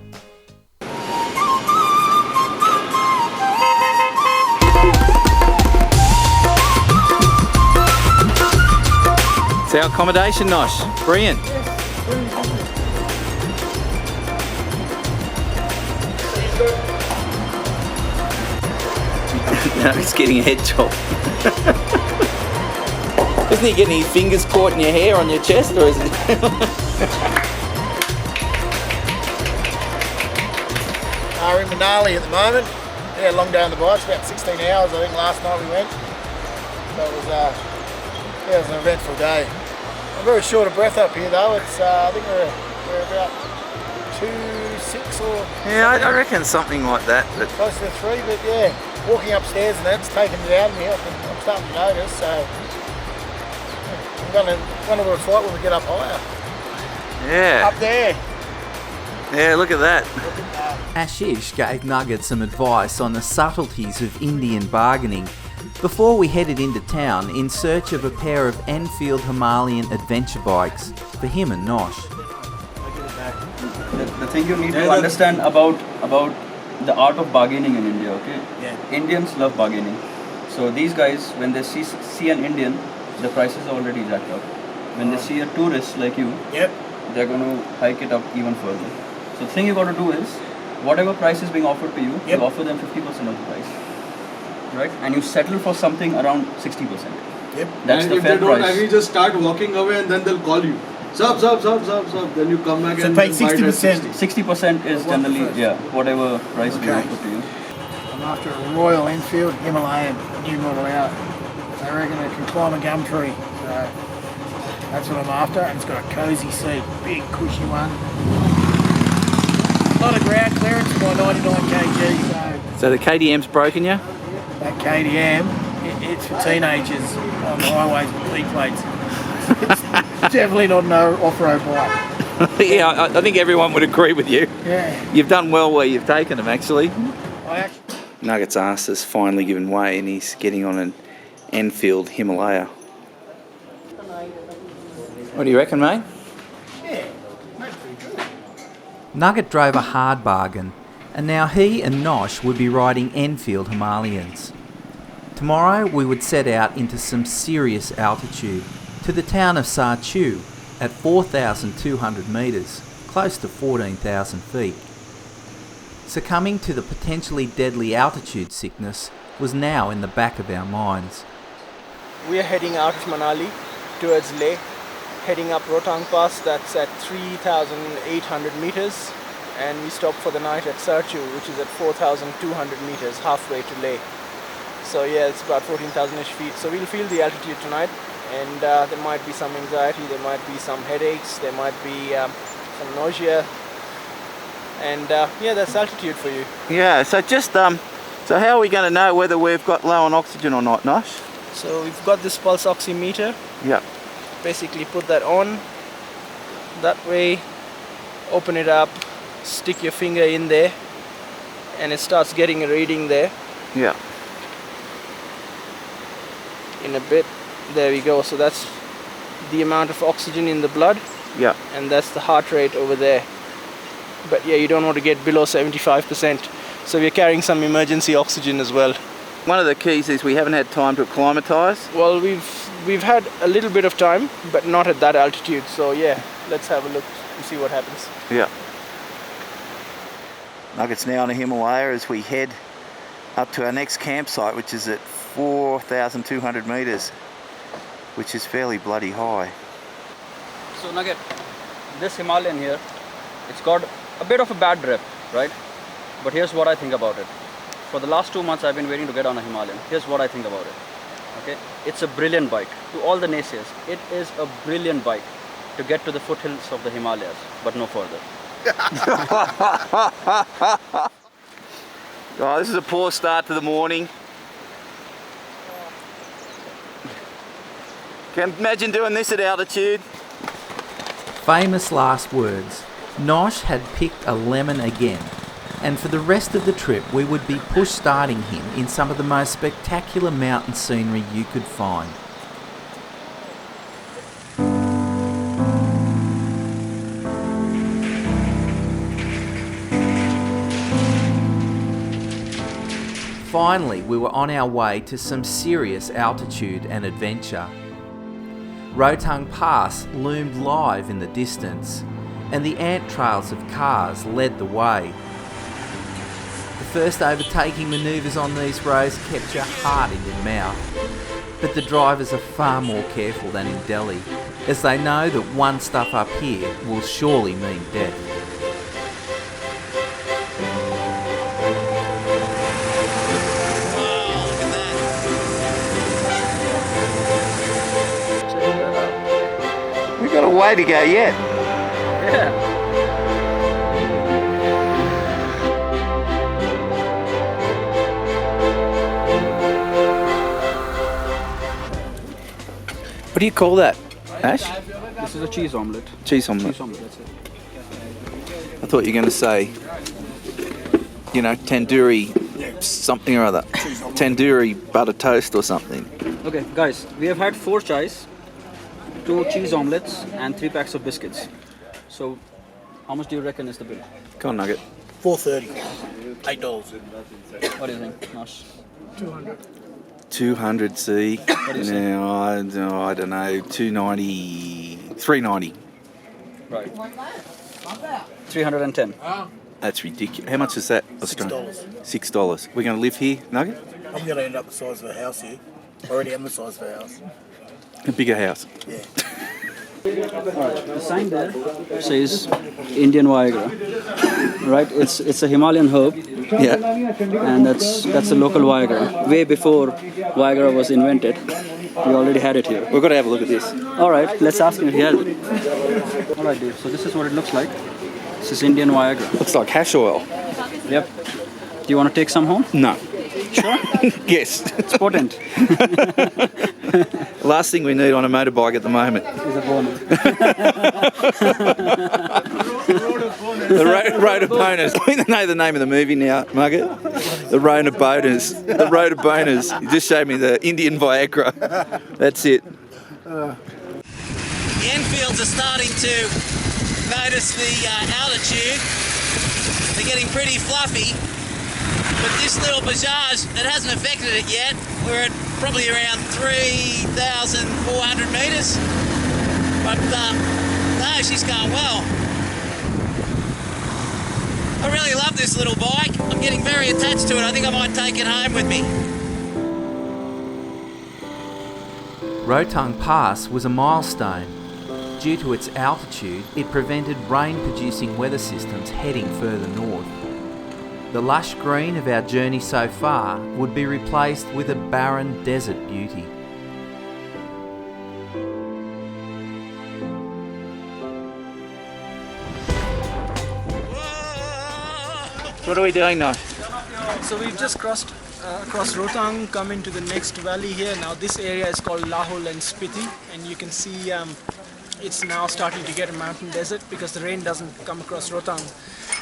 It's our accommodation, Nosh. Brilliant. No, he's getting a head chop. Isn't he getting his fingers caught in your hair on your chest, or is it? We're in Manali at the moment. Yeah, long day on the bike, it's about 16 hours I think last night we went. So it was, it was an eventful day. I'm very short of breath up here though. It's I think we're about 2.6 or Yeah, I reckon something like that. But close to 3, but yeah, walking upstairs and that's taken it out of me. I'm starting to notice. So I'm going to have a fight when we get up higher. yeah. Up there. Yeah, look at that. Ashish gave Nugget some advice on the subtleties of Indian bargaining before we headed into town in search of a pair of Enfield Himalayan adventure bikes for him and Nosh. The thing you need to understand about the art of bargaining in India, okay? Yeah. Indians love bargaining. So these guys, when they see an Indian, the prices are already jacked up. When they see a tourist like you, they're going to hike it up even further. So the thing you got to do is, whatever price is being offered to you, you offer them 50% of the price. Right? And you settle for something around 60%. Yep. That's and the if fair they don't price. agree, just start walking away and then they'll call you. Stop. Then you come back and pay buy it at 60. 60% is generally, whatever price we offer to you. I'm after a Royal Enfield Himalayan, new model out. I reckon it can climb a gum tree. So that's what I'm after, and it's got a cosy seat, big cushy one. A lot of ground clearance for 99 kg. So the KTM's broken you? That KTM, it's for teenagers on the highways with P plates. It's definitely not an off-road bike. Yeah, I think everyone would agree with you. Yeah. You've done well where you've taken them, actually. I Nugget's ass has finally given way and he's getting on an Enfield Himalaya. What do you reckon, mate? Nugget drove a hard bargain, and now he and Nosh would be riding Enfield Himalayans. Tomorrow we would set out into some serious altitude, to the town of Sarchu at 4,200 metres, close to 14,000 feet. Succumbing to the potentially deadly altitude sickness was now in the back of our minds. We are heading out of Manali towards Leh, heading up Rotang Pass, that's at 3,800 meters, and we stop for the night at Sarchu, which is at 4,200 meters, halfway to Leh. So yeah, it's about 14,000-ish feet. So we'll feel the altitude tonight, and there might be some anxiety, there might be some headaches, there might be some nausea, and yeah, that's altitude for you. Yeah, so just, so how are we going to know whether we've got low on oxygen or not, Nosh? So we've got this pulse oximeter. Yeah. Basically put that on, that way, open it up, stick your finger in there, and it starts getting a reading there. Yeah. In a bit, there we go. So that's the amount of oxygen in the blood. Yeah. And that's the heart rate over there. But yeah, you don't want to get below 75%. So we're carrying some emergency oxygen as well. One of the keys is we haven't had time to acclimatise. Well, we've had a little bit of time, but not at that altitude. So yeah, let's have a look and see what happens. Yeah. Nugget's now on a Himalaya as we head up to our next campsite, which is at 4,200 metres, which is fairly bloody high. So Nugget, this Himalayan here, it's got a bit of a bad rep, right? But here's what I think about it. For the last 2 months I've been waiting to get on a Himalayan. Here's what I think about it. Okay, it's a brilliant bike. To all the naysayers, it is a brilliant bike to get to the foothills of the Himalayas, but no further. Oh, this is a poor start to the morning. Can you imagine doing this at altitude? Famous last words. Nosh had picked a lemon again, and for the rest of the trip we would be push-starting him in some of the most spectacular mountain scenery you could find. Finally, we were on our way to some serious altitude and adventure. Rotang Pass loomed live in the distance, and the ant trails of cars led the way. The first overtaking manoeuvres on these roads kept your heart in your mouth, but the drivers are far more careful than in Delhi, as they know that one stuff up here will surely mean death. We've got a way to go yet. Yeah. What do you call that, Ash? This is a cheese omelette. Cheese omelette. Cheese omelette, that's it. I thought you were going to say, you know, tandoori something or other. Tandoori butter toast or something. Okay, guys, we have had 4 chais, 2 cheese omelettes, and 3 packs of biscuits. So, how much do you reckon is the bill? Come on, Nugget. $4.30. $8. What do you think, Nosh? 200. 200 C. What do you say? Now, I don't know, 290, 390. Right. 310. That's ridiculous. How much is that? $6. $6. We're going to live here, Nugget? I'm going to end up the size of a house here. I already am the size of a house. A bigger house. Yeah. The sign there says Indian Viagra. Right? It's a Himalayan herb. Yeah. And that's a local Viagra. Way before Viagra was invented, we already had it here. We've got to have a look at this. All right, let's ask him if he has it. All right, Dave. So this is what it looks like. This is Indian Viagra. Looks like hash oil. Yep. Do you want to take some home? No. Sure. Yes. It's potent. Last thing we need on a motorbike at the moment. Is a bonus. The road of bonus. We know the name of the movie now, Nugget. The road of bonus. The road of bonus. You just showed me the Indian Viagra. That's it. The Enfields are starting to notice the altitude. They're getting pretty fluffy. But this little Bajaj, it hasn't affected it yet. We're at probably around 3,400 metres. But no, she's going well. I really love this little bike. I'm getting very attached to it. I think I might take it home with me. Rotang Pass was a milestone. Due to its altitude, it prevented rain-producing weather systems heading further north. The lush green of our journey so far would be replaced with a barren desert beauty. What are we doing now? So we've just crossed across Rotang, come into the next valley here. Now this area is called Lahul and Spiti, and you can see it's now starting to get a mountain desert because the rain doesn't come across Rotang.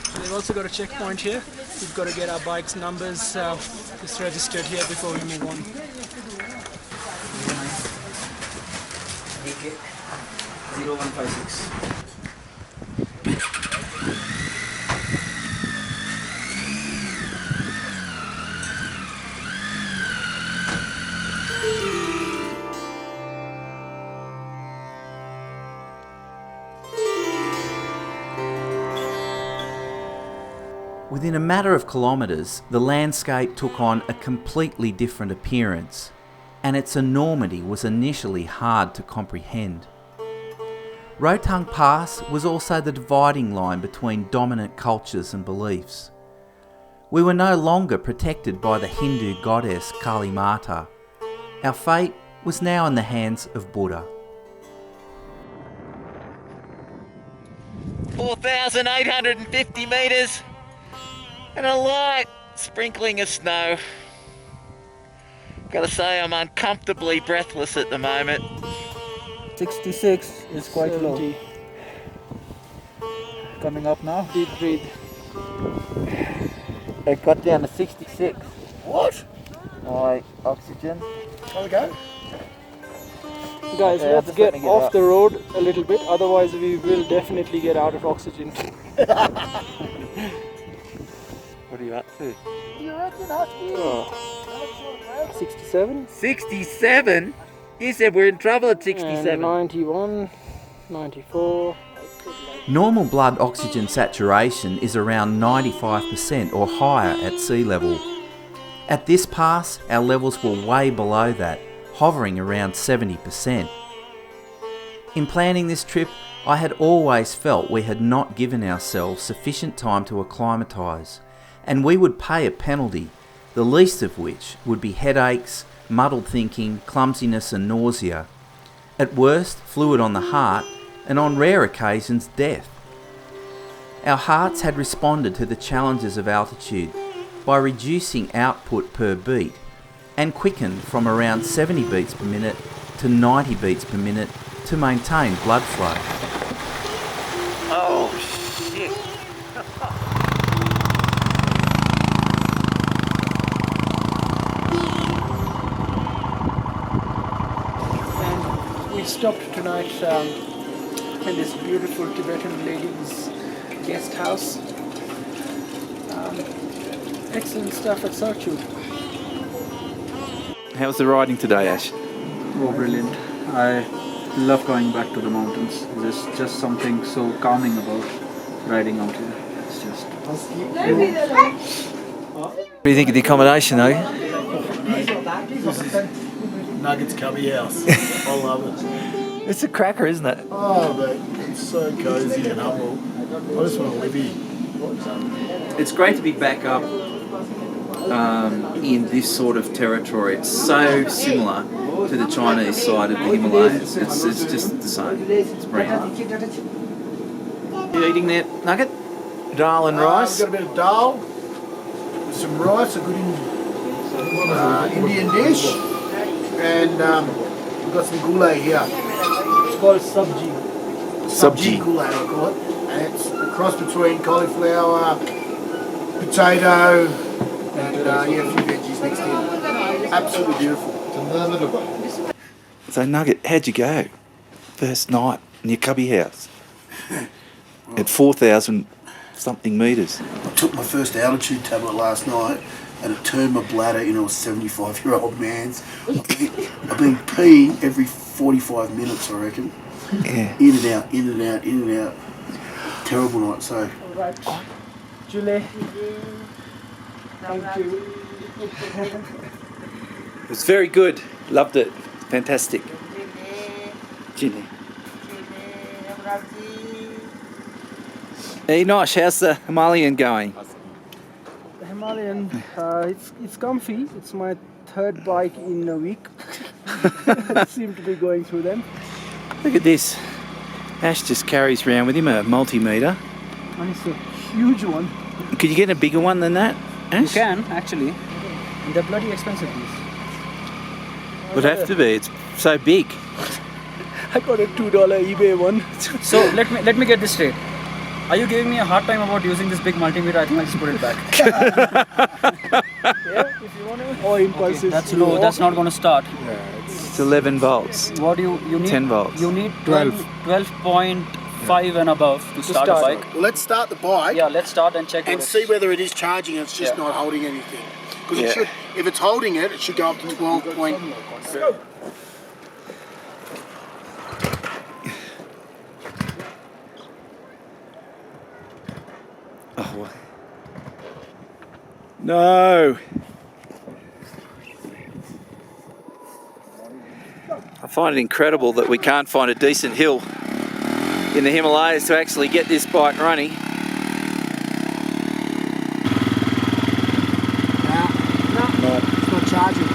So we've also got a checkpoint here. We've got to get our bike's numbers just registered here before we move on. DK 0156. Within a matter of kilometres, the landscape took on a completely different appearance, and its enormity was initially hard to comprehend. Rotang Pass was also the dividing line between dominant cultures and beliefs. We were no longer protected by the Hindu goddess Kali Mata, Our fate was now in the hands of Buddha. 4,850 metres and a light sprinkling of snow. Gotta say, I'm uncomfortably breathless at the moment. 66 is quite 70. low. Coming up now. Deep breathe. It got down to 66. What? My oxygen. There we go. Guys, Yeah, let's just get let me get off up. the road a little bit, otherwise we will definitely get out of oxygen. What are you up to? You reckon, Husky? Oh. 67? 67? You said we're in trouble at 67. And 91, 94. Normal blood oxygen saturation is around 95% or higher at sea level. At this pass, our levels were way below that, hovering around 70%. In planning this trip, I had always felt we had not given ourselves sufficient time to acclimatise, and we would pay a penalty, the least of which would be headaches, muddled thinking, clumsiness and nausea. At worst, fluid on the heart, and on rare occasions, death. Our hearts had responded to the challenges of altitude by reducing output per beat and quickened from around 70 beats per minute to 90 beats per minute to maintain blood flow. Oh, shit. And we stopped tonight in this beautiful Tibetan lady's guest house. Excellent stuff at Sarchu. How's the riding today, Ash? Oh, brilliant. I love going back to the mountains. There's just something so calming about riding out here. It's just... What do you think of the accommodation, though? Nugget's cubby house. I love it. It's a cracker, isn't it? Oh, mate, it's so cosy and humble. I just want to live here. It's great to be back up in this sort of territory. It's so similar to the Chinese side of the Himalayas. It's just the same. It's brilliant. You eating that nugget? Dal and rice? We've got a bit of dal with some rice, a good Indian dish, and we've got some gulay here. It's called sabji. Sabji. Gulay, I call it. And it's a cross between cauliflower, potato, and a few veggies mixed in. Absolutely beautiful. So, Nugget, how'd you go? First night in your cubby house? At 4,000 something metres. I took my first altitude tablet last night and it turned my bladder into a 75-year-old man's. I've been peeing every 45 minutes, I reckon. Yeah. In and out, in and out, in and out. Terrible night, so. Alright. Julie. Thank you. It was very good. Loved it. Fantastic. Ginny. Hey, Nosh, how's the Himalayan going? The Himalayan, it's comfy. It's my third bike in a week. I seem to be going through them. Look at this. Ash just carries around with him a multimeter. And it's a huge one. Could you get a bigger one than that, Ash? You can, actually. And they're bloody expensive, these. Would have to be. It's so big. I got a $2 eBay one. So let me get this straight. Are you giving me a hard time about using this big multimeter? I think I'll just put it back. Yeah, if you want to. Or impulses. Okay, that's low. That's not going to start. Yeah, it's 11 volts. What do you need? 10 volts. You need 12.5 and above to start a bike. Well, let's start the bike. Yeah, let's start and check. And see whether it is charging and it's just not holding anything. Because it should, if it's holding it, it should go up to 12 point. Oh. No. I find it incredible that we can't find a decent hill in the Himalayas to actually get this bike running. No, it's not charging.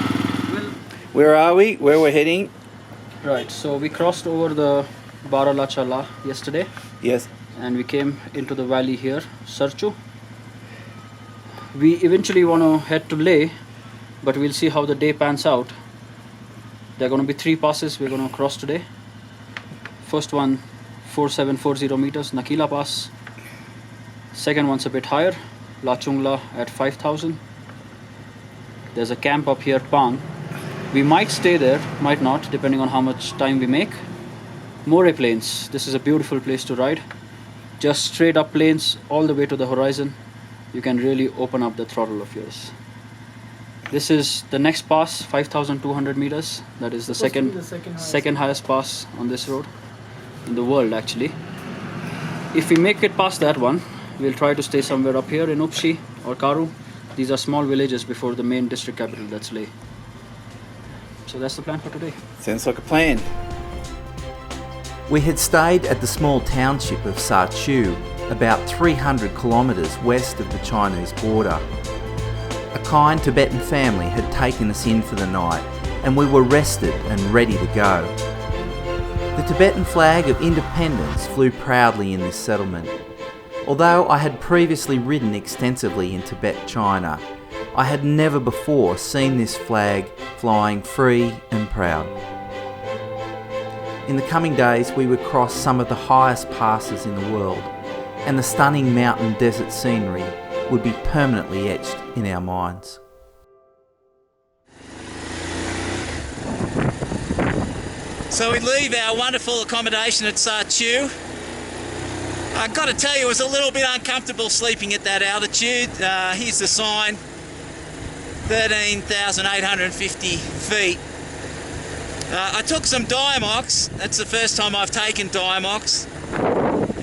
Where are we? Where we're heading? Right, so we crossed over the Baralachala yesterday. Yes. And we came into the valley here, Sarchu. We eventually want to head to Leh, but we'll see how the day pans out. There are going to be 3 passes we're going to cross today. First one, 4740 meters, Nakila Pass. Second one's a bit higher, La Chungla at 5000. There's a camp up here, Pang. We might stay there, might not, depending on how much time we make. More plains. This is a beautiful place to ride. Just straight up plains all the way to the horizon. You can really open up the throttle of yours. This is the next pass, 5200 meters. That is the second highest pass on this road in the world, actually. If we make it past that one, we'll try to stay somewhere up here in Upshi or Karu. These are small villages before the main district capital, that's Leh. So that's the plan for today. Sounds like a plan. We had stayed at the small township of Sa Chu, about 300 kilometres west of the Chinese border. A kind Tibetan family had taken us in for the night, and we were rested and ready to go. The Tibetan flag of independence flew proudly in this settlement. Although I had previously ridden extensively in Tibet, China, I had never before seen this flag flying free and proud. In the coming days, we would cross some of the highest passes in the world, and the stunning mountain desert scenery would be permanently etched in our minds. So we leave our wonderful accommodation at Sa Chu. I've got to tell you, it was a little bit uncomfortable sleeping at that altitude. Here's the sign, 13,850 feet. I took some Diamox. That's the first time I've taken Diamox.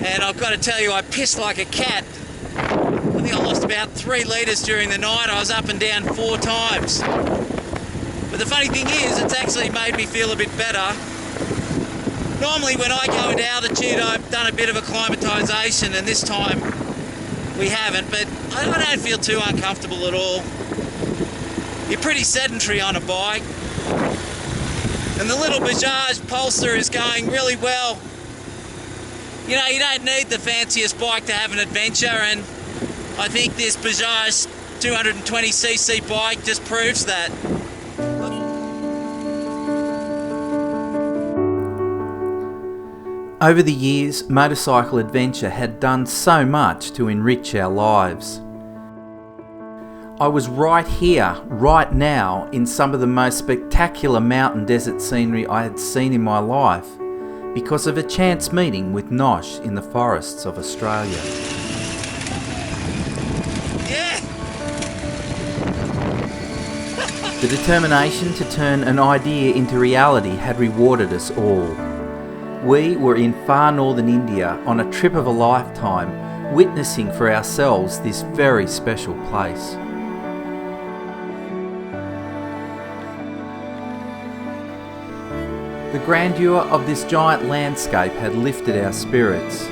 And I've got to tell you, I pissed like a cat. I think I lost about 3 litres during the night. I was up and down 4 times. But the funny thing is, it's actually made me feel a bit better. Normally when I go into altitude, I've done a bit of acclimatisation, and this time we haven't, but I don't feel too uncomfortable at all. You're pretty sedentary on a bike. And the little Bajaj Pulsar is going really well. You know, you don't need the fanciest bike to have an adventure, and I think this Bajaj 220cc bike just proves that. Over the years, motorcycle adventure had done so much to enrich our lives. I was right here, right now, in some of the most spectacular mountain desert scenery I had seen in my life, because of a chance meeting with Nosh in the forests of Australia. The determination to turn an idea into reality had rewarded us all. We were in far northern India on a trip of a lifetime, witnessing for ourselves this very special place. The grandeur of this giant landscape had lifted our spirits,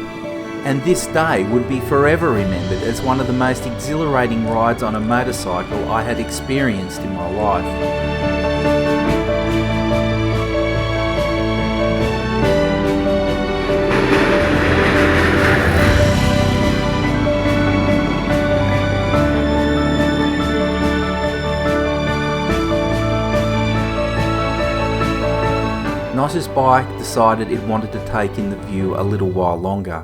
and this day would be forever remembered as one of the most exhilarating rides on a motorcycle I had experienced in my life. Nosh's bike decided it wanted to take in the view a little while longer.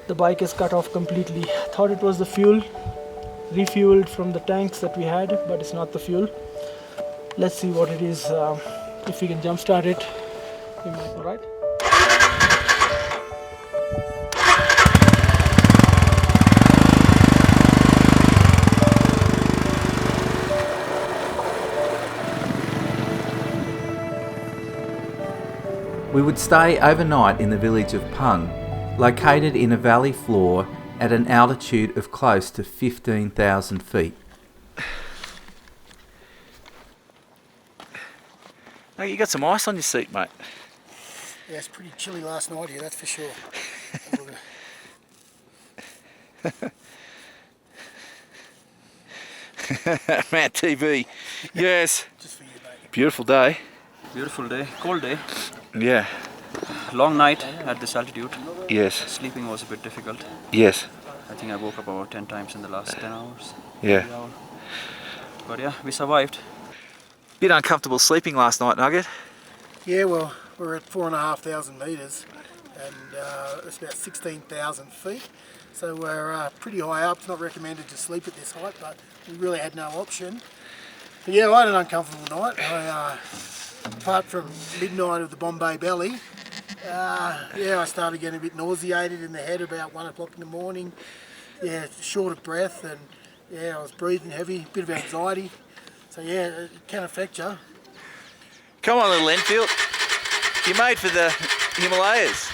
The bike is cut off completely. Thought it was the fuel, refueled from the tanks that we had, but it's not the fuel. Let's see what it is. If we can jump start it, we might. All right. We would stay overnight in the village of Pang, located in a valley floor at an altitude of close to 15,000 feet. Oh, you got some ice on your seat, mate. Yeah, it's pretty chilly last night here, that's for sure. Matt TV, yes. Just for you, mate. Beautiful day. Beautiful day, cold day. Yeah. Long night at this altitude. Yes. Sleeping was a bit difficult. Yes. I think I woke up about 10 times in the last 10 hours. Yeah. But yeah, we survived. Bit uncomfortable sleeping last night, Nugget. Yeah, well, we're at 4,500 metres and it's about 16,000 feet. So we're pretty high up. It's not recommended to sleep at this height, but we really had no option. But yeah, I had an uncomfortable night. Apart from midnight of the Bombay Belly, I started getting a bit nauseated in the head about 1 o'clock in the morning. Yeah, short of breath, and yeah, I was breathing heavy, bit of anxiety. So yeah, it can affect you. Come on, little Enfield. You're made for the Himalayas.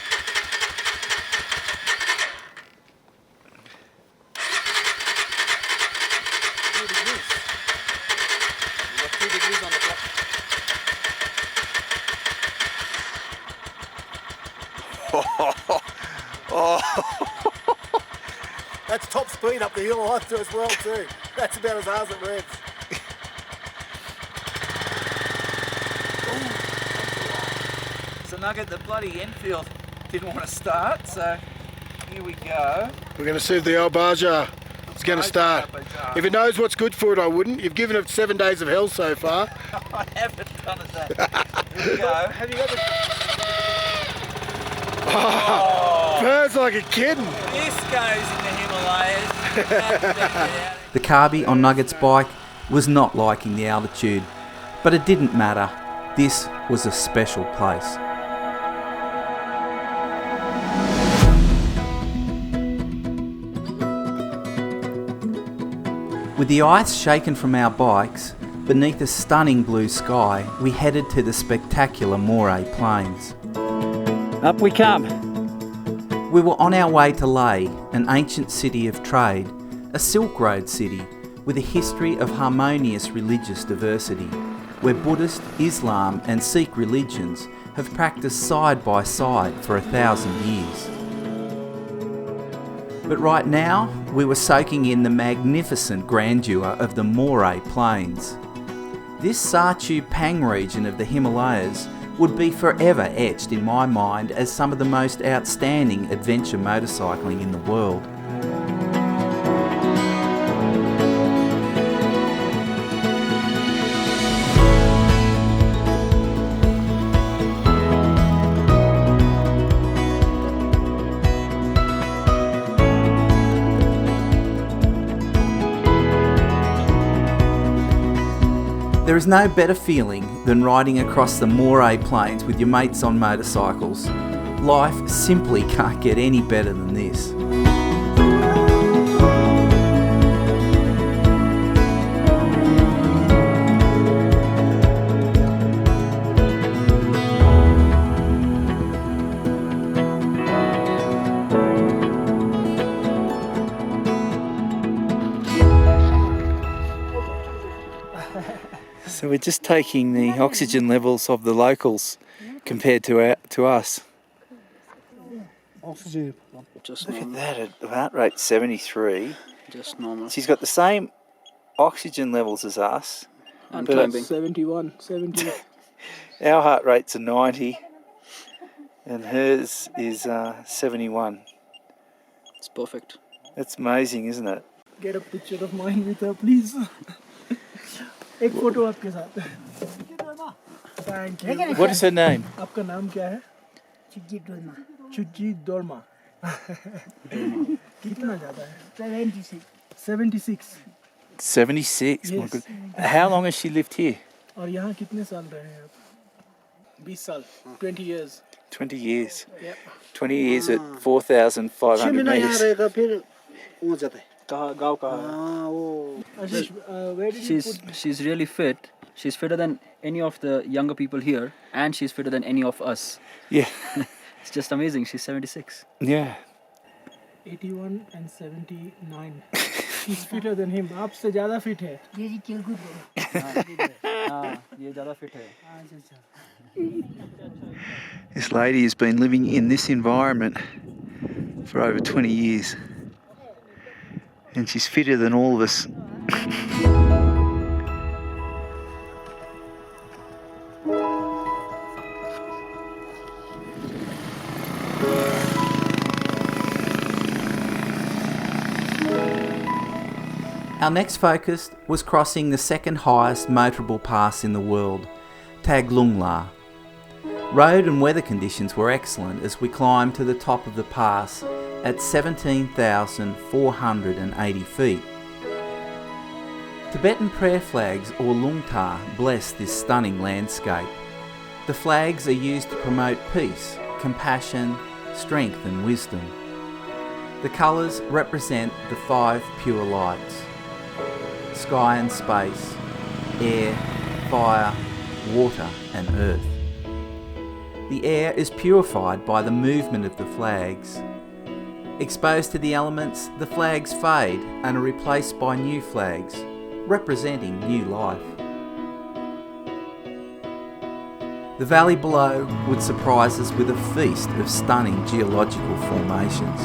That's top speed up the hill as well too. That's about as hard as it revs. So Nugget, the bloody Enfield didn't want to start, so here we go. We're going to see if the old Baja is going to start. If it knows what's good for it, I wouldn't. You've given it 7 days of hell so far. I haven't done it that. Here we go. Have you got the... Oh, burns like a kitten. This goes in the Himalayas. The carby on Nugget's bike was not liking the altitude, but it didn't matter. This was a special place. With the ice shaken from our bikes, beneath a stunning blue sky, we headed to the spectacular Moray Plains. Up we come. We were on our way to Leh, an ancient city of trade, a Silk Road city with a history of harmonious religious diversity, where Buddhist, Islam and Sikh religions have practiced side by side for 1,000 years. But right now, we were soaking in the magnificent grandeur of the Moray Plains. This Sarchu Pang region of the Himalayas would be forever etched in my mind as some of the most outstanding adventure motorcycling in the world. There is no better feeling than riding across the Moray Plains with your mates on motorcycles. Life simply can't get any better than this. So we're just taking the oxygen levels of the locals compared to us. Oxygen. Just Look normal. at that, at heart rate 73. Just normal. She's got the same oxygen levels as us. And but climbing. 71, 70. Our heart rates are 90 and hers is 71. It's perfect. That's amazing, isn't it? Get a picture of mine with her, please. एक photo आपके साथ. Thank you. What is her name? आपका नाम क्या है? चुज्जी दोरमा. कितना ज़्यादा है? 76. 76. 76. My Yes. God. How long has she lived here? और यहाँ कितने साल रहे हैं आप? 20 साल. 20 years. 20 years. Yep. 20 years at 4,500 metres. रहेगा फिर वो जाता है. कहाँ गाँव कहाँ? Ashish, where did you put? She's really fit. She's fitter than any of the younger people here, and she's fitter than any of us. Yeah. It's just amazing. She's 76. Yeah. 81 and 79. She's fitter than him. आपसे ज़्यादा fit है. हाँ, ये ज़्यादा fit है. This lady has been living in this environment for over 20 years. And she's fitter than all of us. Our next focus was crossing the second highest motorable pass in the world, Taglungla. Road and weather conditions were excellent as we climbed to the top of the pass at 17,480 feet. Tibetan prayer flags or lungta bless this stunning landscape. The flags are used to promote peace, compassion, strength and wisdom. The colours represent the 5 pure lights: sky and space, air, fire, water and earth. The air is purified by the movement of the flags. Exposed to the elements, the flags fade and are replaced by new flags, representing new life. The valley below would surprise us with a feast of stunning geological formations.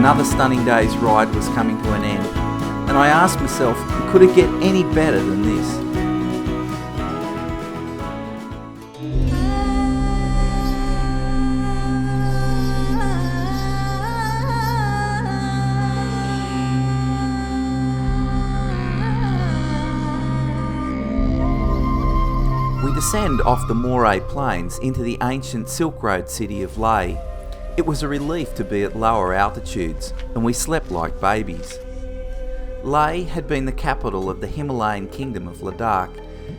Another stunning day's ride was coming to an end, and I asked myself, could it get any better than this? We descend off the Moray Plains into the ancient Silk Road city of Leh. It was a relief to be at lower altitudes, and we slept like babies. Leh had been the capital of the Himalayan kingdom of Ladakh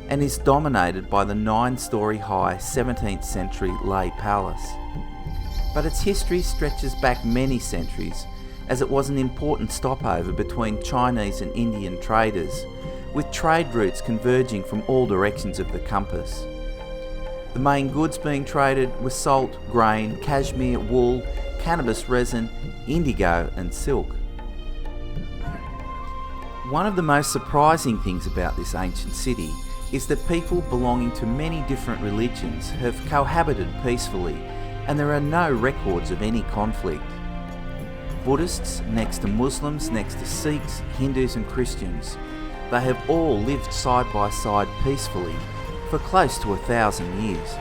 and is dominated by the 9-storey high 17th century Leh Palace. But its history stretches back many centuries, as it was an important stopover between Chinese and Indian traders, with trade routes converging from all directions of the compass. The main goods being traded were salt, grain, cashmere, wool, cannabis resin, indigo and silk. One of the most surprising things about this ancient city is that people belonging to many different religions have cohabited peacefully, and there are no records of any conflict. Buddhists next to Muslims, next to Sikhs, Hindus and Christians. They have all lived side by side peacefully for close to 1,000 years.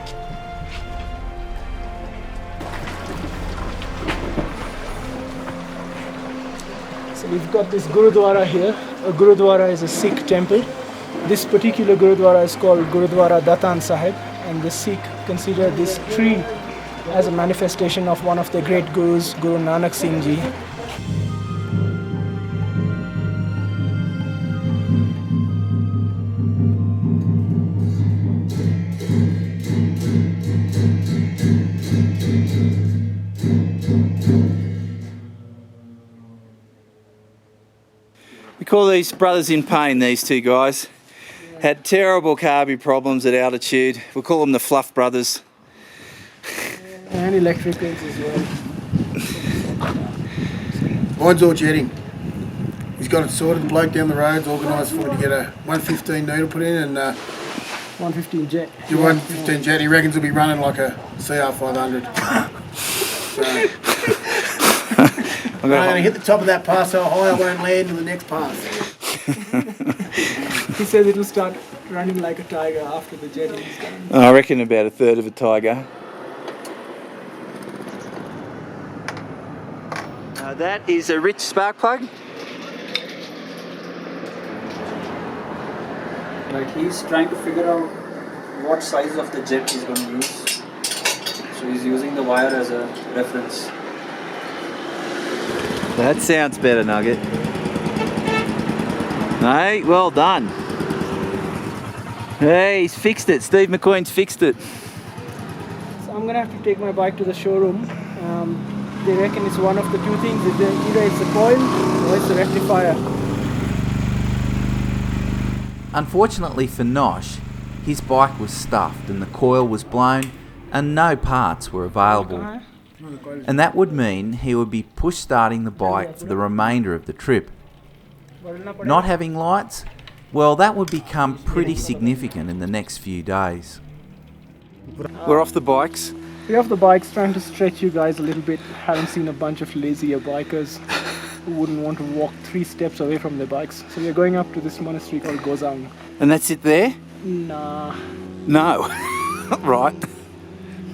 So we've got this Gurudwara here. A Gurudwara is a Sikh temple. This particular Gurudwara is called Gurudwara Datan Sahib, and the Sikh consider this tree as a manifestation of one of their great gurus, Guru Nanak Singh Ji. We call these brothers in pain, these two guys. Had terrible carby problems at altitude. We call them the Fluff Brothers. And electricals as well. Mine's all jetting. He's got it sorted. The bloke down the road's organised for me to get a 115 needle put in and 115 jet. Your 115 jet. He reckons he'll be running like a CR500. I'm going to hit the top of that pass so high I won't land in the next pass. He says it'll start running like a tiger after the jetting is done. I reckon about a third of a tiger. That is a rich spark plug. Right, he's trying to figure out what size of the jet he's going to use. So he's using the wire as a reference. That sounds better, Nugget. Hey, well done. Hey, he's fixed it. Steve McQueen's fixed it. So I'm going to have to take my bike to the showroom. They reckon it's one of the two things. Either it's the coil or it's the rectifier. Unfortunately for Nosh, his bike was stuffed and the coil was blown and no parts were available. And that would mean he would be push-starting the bike for the remainder of the trip. Not having lights Well, that would become pretty significant in the next few days. We're off the bikes. We're off the bikes, trying to stretch you guys a little bit. Haven't seen a bunch of lazier bikers who wouldn't want to walk 3 steps away from their bikes. So we're going up to this monastery called Gozang. And that's it there? Nah. No. Right.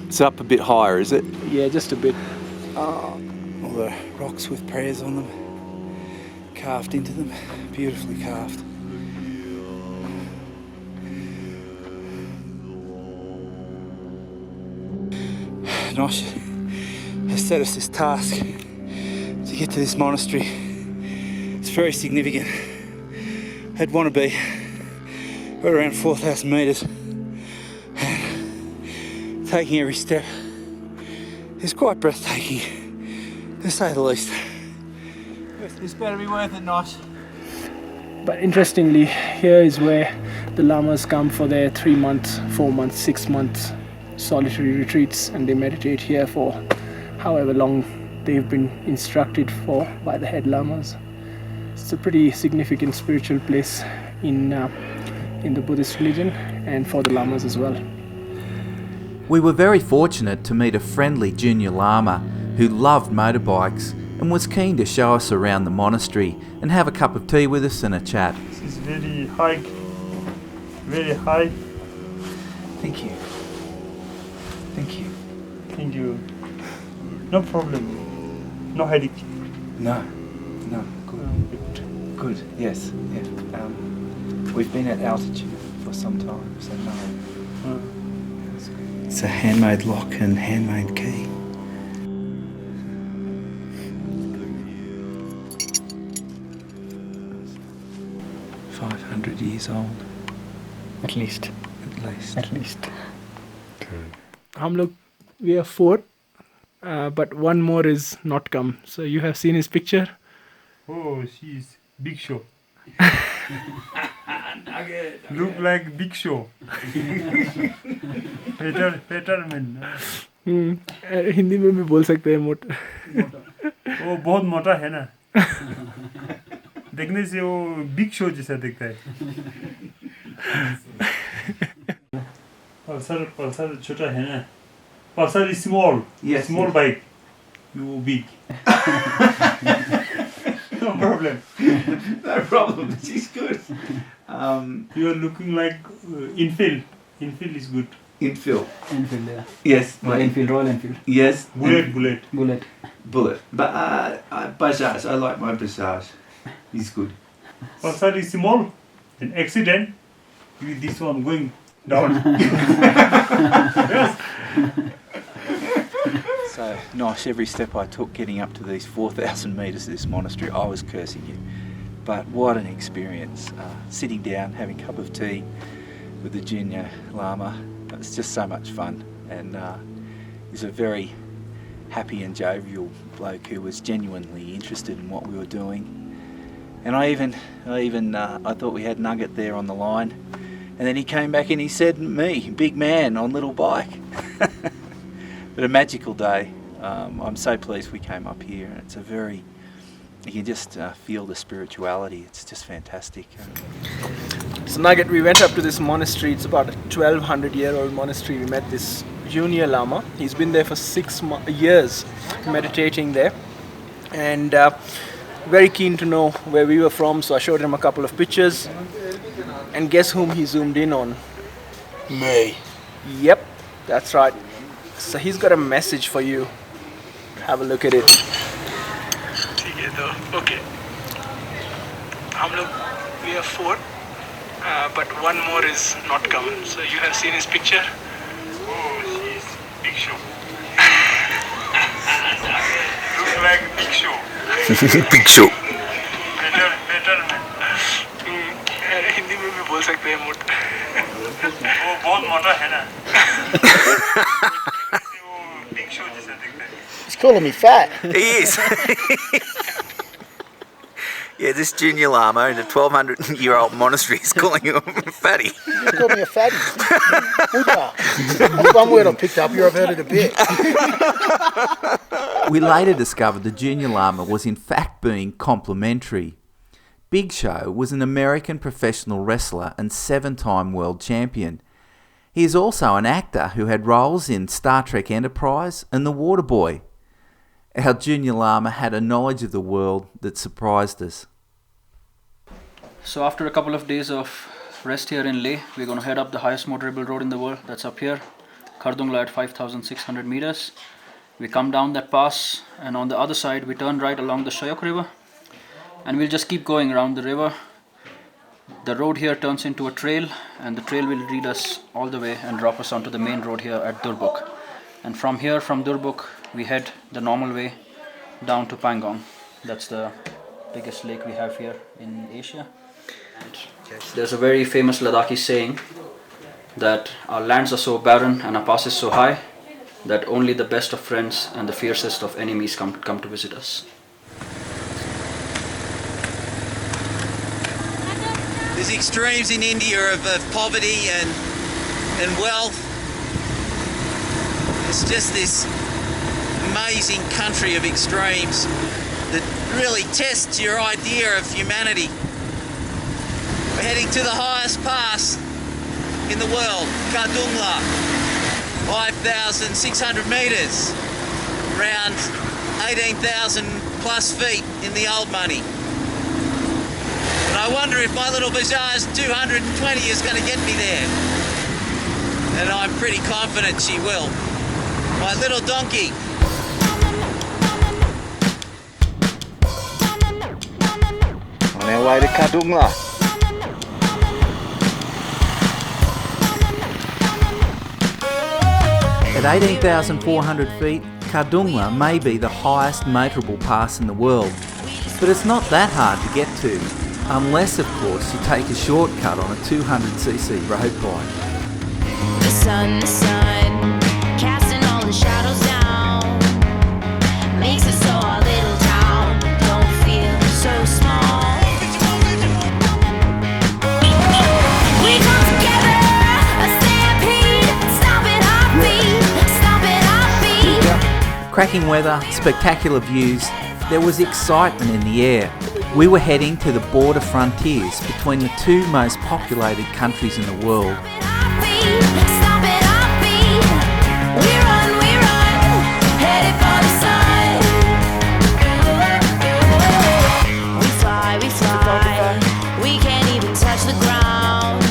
It's up a bit higher, is it? Yeah, just a bit. Oh, all the rocks with prayers on them, carved into them, beautifully carved. Nosh has set us this task to get to this monastery. It's very significant. I'd want to be right around 4,000 metres, and taking every step is quite breathtaking, to say the least. This better be worth it, Nosh. But interestingly, here is where the lamas come for their 3 months, 4 months, 6 months solitary retreats, and they meditate here for however long they've been instructed for by the head lamas. It's a pretty significant spiritual place in the Buddhist religion and for the lamas as well. We were very fortunate to meet a friendly junior lama who loved motorbikes and was keen to show us around the monastery and have a cup of tea with us and a chat. This is very high, very high. Thank you. Thank you. Thank you. No problem. No headache. No, good. Good, yes. Yeah. We've been at altitude for some time, so no. It's a handmade lock and handmade key. $500 old. At least. At least. हम लोग, we are 4, but one more is not come. So you have seen his picture? Oh, she's big show. Look like big show. Better man. Hindi में भी बोल सकते हैं मोटा. वो बहुत मोटा है ना. देखने से वो बिग शो जैसा दिखता है. पल्सर छोटा है ना. Pulsar is small. Yes. Small bike. You big. No problem. No problem. She's good. You are looking like infield. Infield is good. Infield. Enfield, yeah. Yes. Enfield, Royal Enfield. Yes. Bullet. But Bajaj. I like my Bajaj. He's good. Pulsar is small. An accident. With this one going down. Yes. So, Nosh, every step I took getting up to these 4,000 metres of this monastery, I was cursing you. But what an experience. Sitting down, having a cup of tea with the junior lama. It's just so much fun. And he's a very happy and jovial bloke who was genuinely interested in what we were doing. And I thought we had Nugget there on the line. And then he came back and he said, me, big man on little bike. But a magical day. I'm so pleased we came up here. And it's you can just feel the spirituality. It's just fantastic. So Nugget, we went up to this monastery. It's about a 1200-year-old monastery. We met this junior lama. He's been there for 6 years meditating there. And very keen to know where we were from. So I showed him a couple of pictures. And guess whom he zoomed in on? Me. Yep, that's right. So he's got a message for you. Have a look at it. Okay. We are 4, but one more is not coming. So you have seen his picture? Oh, she's big show. Look like big show. Big show. Better man. Hindi में भी बोल सकते हैं मोटा. वो बहुत मोटा है ना. वो big show जैसा दिखता है. He's calling me fat. He is. Yeah, this junior lama in a 1,200-year-old monastery is calling him a fatty. He just called me a fatty. Buddha. That's one word I picked up here. I've heard it a bit. We later discovered the junior lama was in fact being complimentary. Big Show was an American professional wrestler and 7-time world champion. He is also an actor who had roles in Star Trek Enterprise and The Waterboy. Our junior llama had a knowledge of the world that surprised us. So after a couple of days of rest here in Leh, we're going to head up the highest motorable road in the world. That's up here, Khardungla at 5,600 meters. We come down that pass, and on the other side we turn right along the Shire River, and we'll just keep going around the river. The road here turns into a trail, and the trail will lead us all the way and drop us onto the main road here at Dirtbike. And from here, from Dirtbike, we head the normal way down to Pangong. That's the biggest lake we have here in Asia. And there's a very famous Ladakhi saying that our lands are so barren and our passes so high that only the best of friends and the fiercest of enemies come to visit us. There's extremes in India of poverty and wealth. It's just this amazing country of extremes that really tests your idea of humanity. We're heading to the highest pass in the world, Khardungla. 5,600 metres, around 18,000 plus feet in the old money. And I wonder if my little Bajaj 220 is going to get me there. And I'm pretty confident she will. My little donkey. On our way to Khardungla. At 18,400 feet, Khardungla may be the highest motorable pass in the world, but it's not that hard to get to, unless of course you take a shortcut on a 200cc road bike. The sun, casting all the shadows down, makes it so our little town don't feel so small. We come together, a stampede, stomping our feet. Cracking weather, spectacular views, there was excitement in the air. We were heading to the border frontiers between the two most populated countries in the world. We fly, we can't even touch the ground.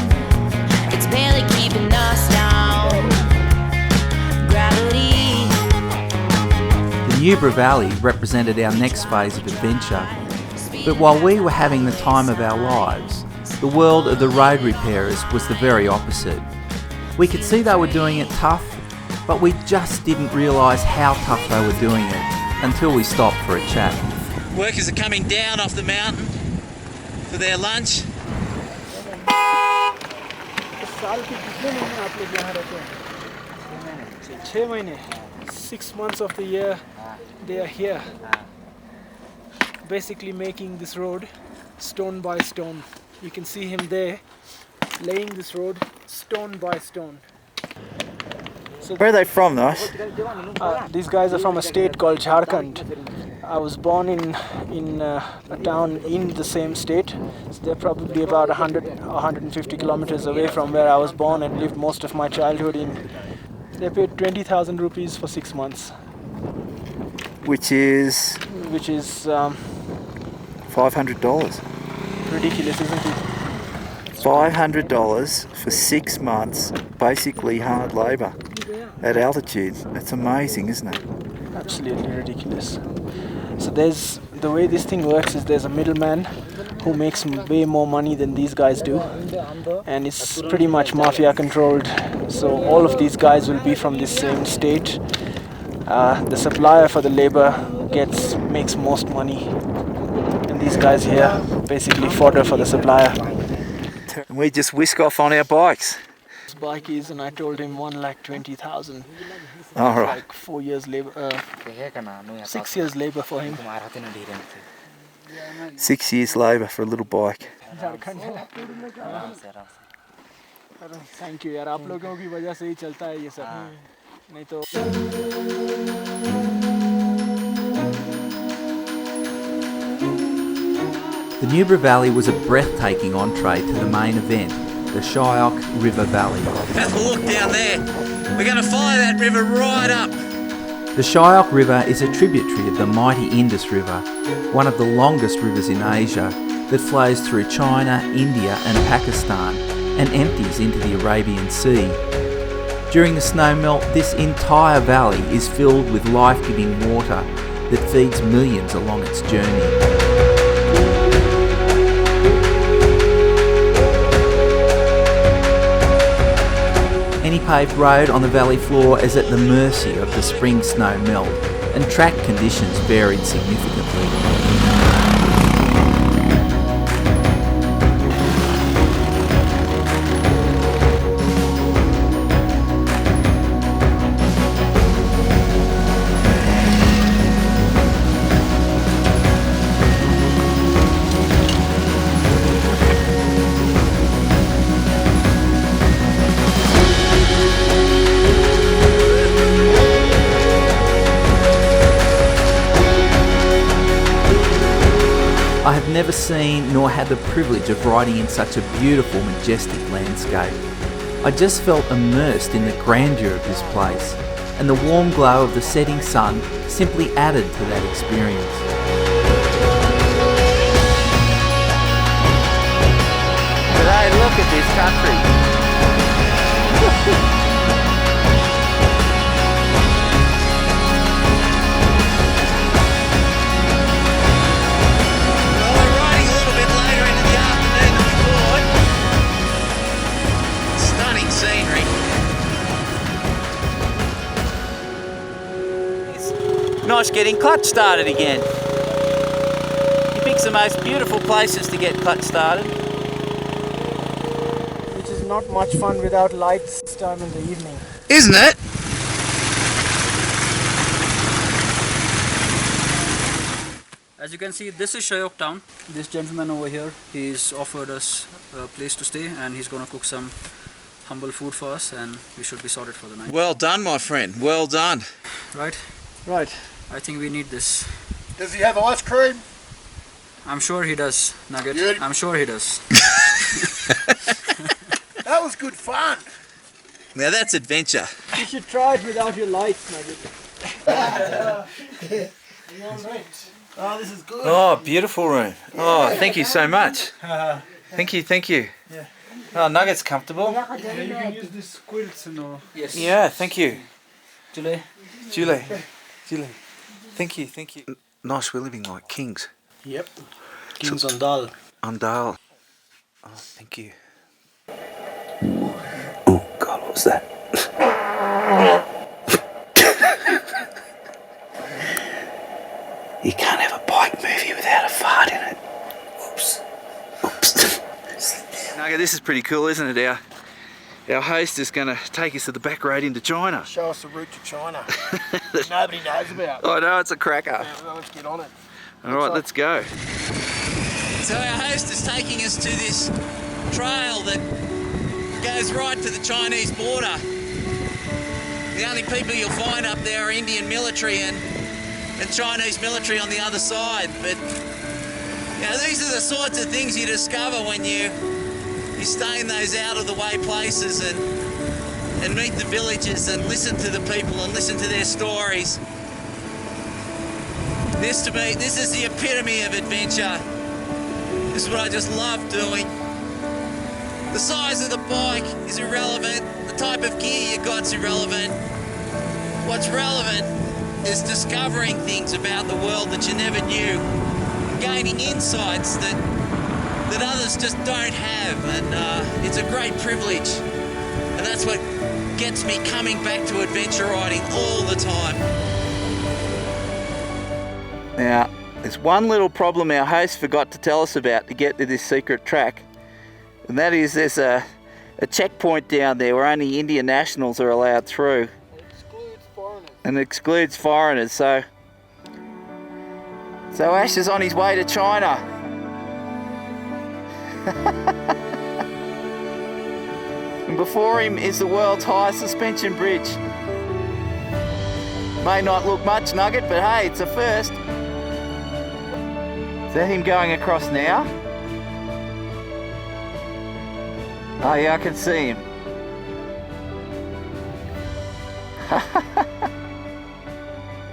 It's barely keeping us down. Gravity. The Nubra Valley represented our next phase of adventure, but while we were having the time of our lives, the world of the road repairers was the very opposite. We could see they were doing it tough, but we just didn't realise how tough they were doing it until we stopped for a chat. Workers are coming down off the mountain for their lunch. छः महीने 6 months of the year they are here, basically making this road stone by stone. You can see him there laying this road stone by stone. So where are they from, Nosh? These guys are from a state called Jharkhand. I was born in a town in the same state. So they're probably about 150 kilometers away from where I was born and lived most of my childhood in. They paid 20,000 rupees for 6 months. Which is $500. Ridiculous, isn't it? $500 for 6 months, basically hard labour at altitude. That's amazing, isn't it? Absolutely ridiculous. So the way this thing works is there's a middleman who makes way more money than these guys do, and it's pretty much mafia controlled. So all of these guys will be from this same state. The supplier for the labor makes most money, and these guys here basically fodder for the supplier. And we just whisk off on our bikes. His bike is, and I told him 1,20,000. All right. Like 4 years labor, 6 years labor for him. 6 years labour for a little bike. Thank you यार, आप लोगों की वजह से ही चलता है ये सब, नहीं तो The Nubra Valley was a breathtaking entree to the main event, the Shire River Valley. Have a look down there. We're going to follow that river right up. The Shire River is a tributary of the mighty Indus River, one of the longest rivers in Asia that flows through China, India and Pakistan and empties into the Arabian Sea. During the snowmelt, this entire valley is filled with life-giving water that feeds millions along its journey. Any paved road on the valley floor is at the mercy of the spring snow melt, and track conditions varied significantly. I have never seen nor had the privilege of riding in such a beautiful, majestic landscape. I just felt immersed in the grandeur of this place, and the warm glow of the setting sun simply added to that experience. Today, look at this country. Scenery. Nosh getting clutch started again. He picks the most beautiful places to get clutch started. Which is not much fun without lights this time in the evening. Isn't it? As you can see, this is Shire town. This gentleman over here, he's offered us a place to stay and he's going to cook some humble food for us and we should be sorted for the night. Well done, my friend. Well done. Right? Right. I think we need this. Does he have ice cream? I'm sure he does, Nugget. Good. I'm sure he does. That was good fun. Now that's adventure. You should try it without your lights, Nugget. Oh, this is good. Oh, beautiful room. Oh, thank you so much. Thank you, thank you. Yeah. Oh, Nugget's comfortable. Yeah, you can use these quilts, you know. Yes. Yeah, thank you. Julie. Julie. Julie. Thank you, thank you. Nice, we're living like kings. Yep. Kings on Dal. On Dal. Oh, thank you. Oh, God, what was that? You can't have a bike movie without a fart in it. Oops. Oops. Nugget, this is pretty cool, isn't it? Our host is going to take us to the back road into China. Show us the route to China. That nobody knows about. I know, it's a cracker. Yeah, well, let's get on it. All right, let's go. So our host is taking us to this trail that goes right to the Chinese border. The only people you'll find up there are Indian military and Chinese military on the other side. But you know, these are the sorts of things you discover when you stay in those out of the way places and meet the villages and listen to the people and listen to their stories. This to me, this is the epitome of adventure. This is what I just love doing. The size of the bike is irrelevant. The type of gear you got's irrelevant. What's relevant is discovering things about the world that you never knew, gaining insights that others just don't have, and it's a great privilege, and that's what gets me coming back to adventure riding all the time. Now, there's one little problem our host forgot to tell us about to get to this secret track, and that is there's a checkpoint down there where only Indian nationals are allowed through. And excludes foreigners, so Ash is on his way to China. And before him is the world's highest suspension bridge. May not look much, Nugget, but hey, it's a first. Is that him going across now? Oh yeah, I can see him.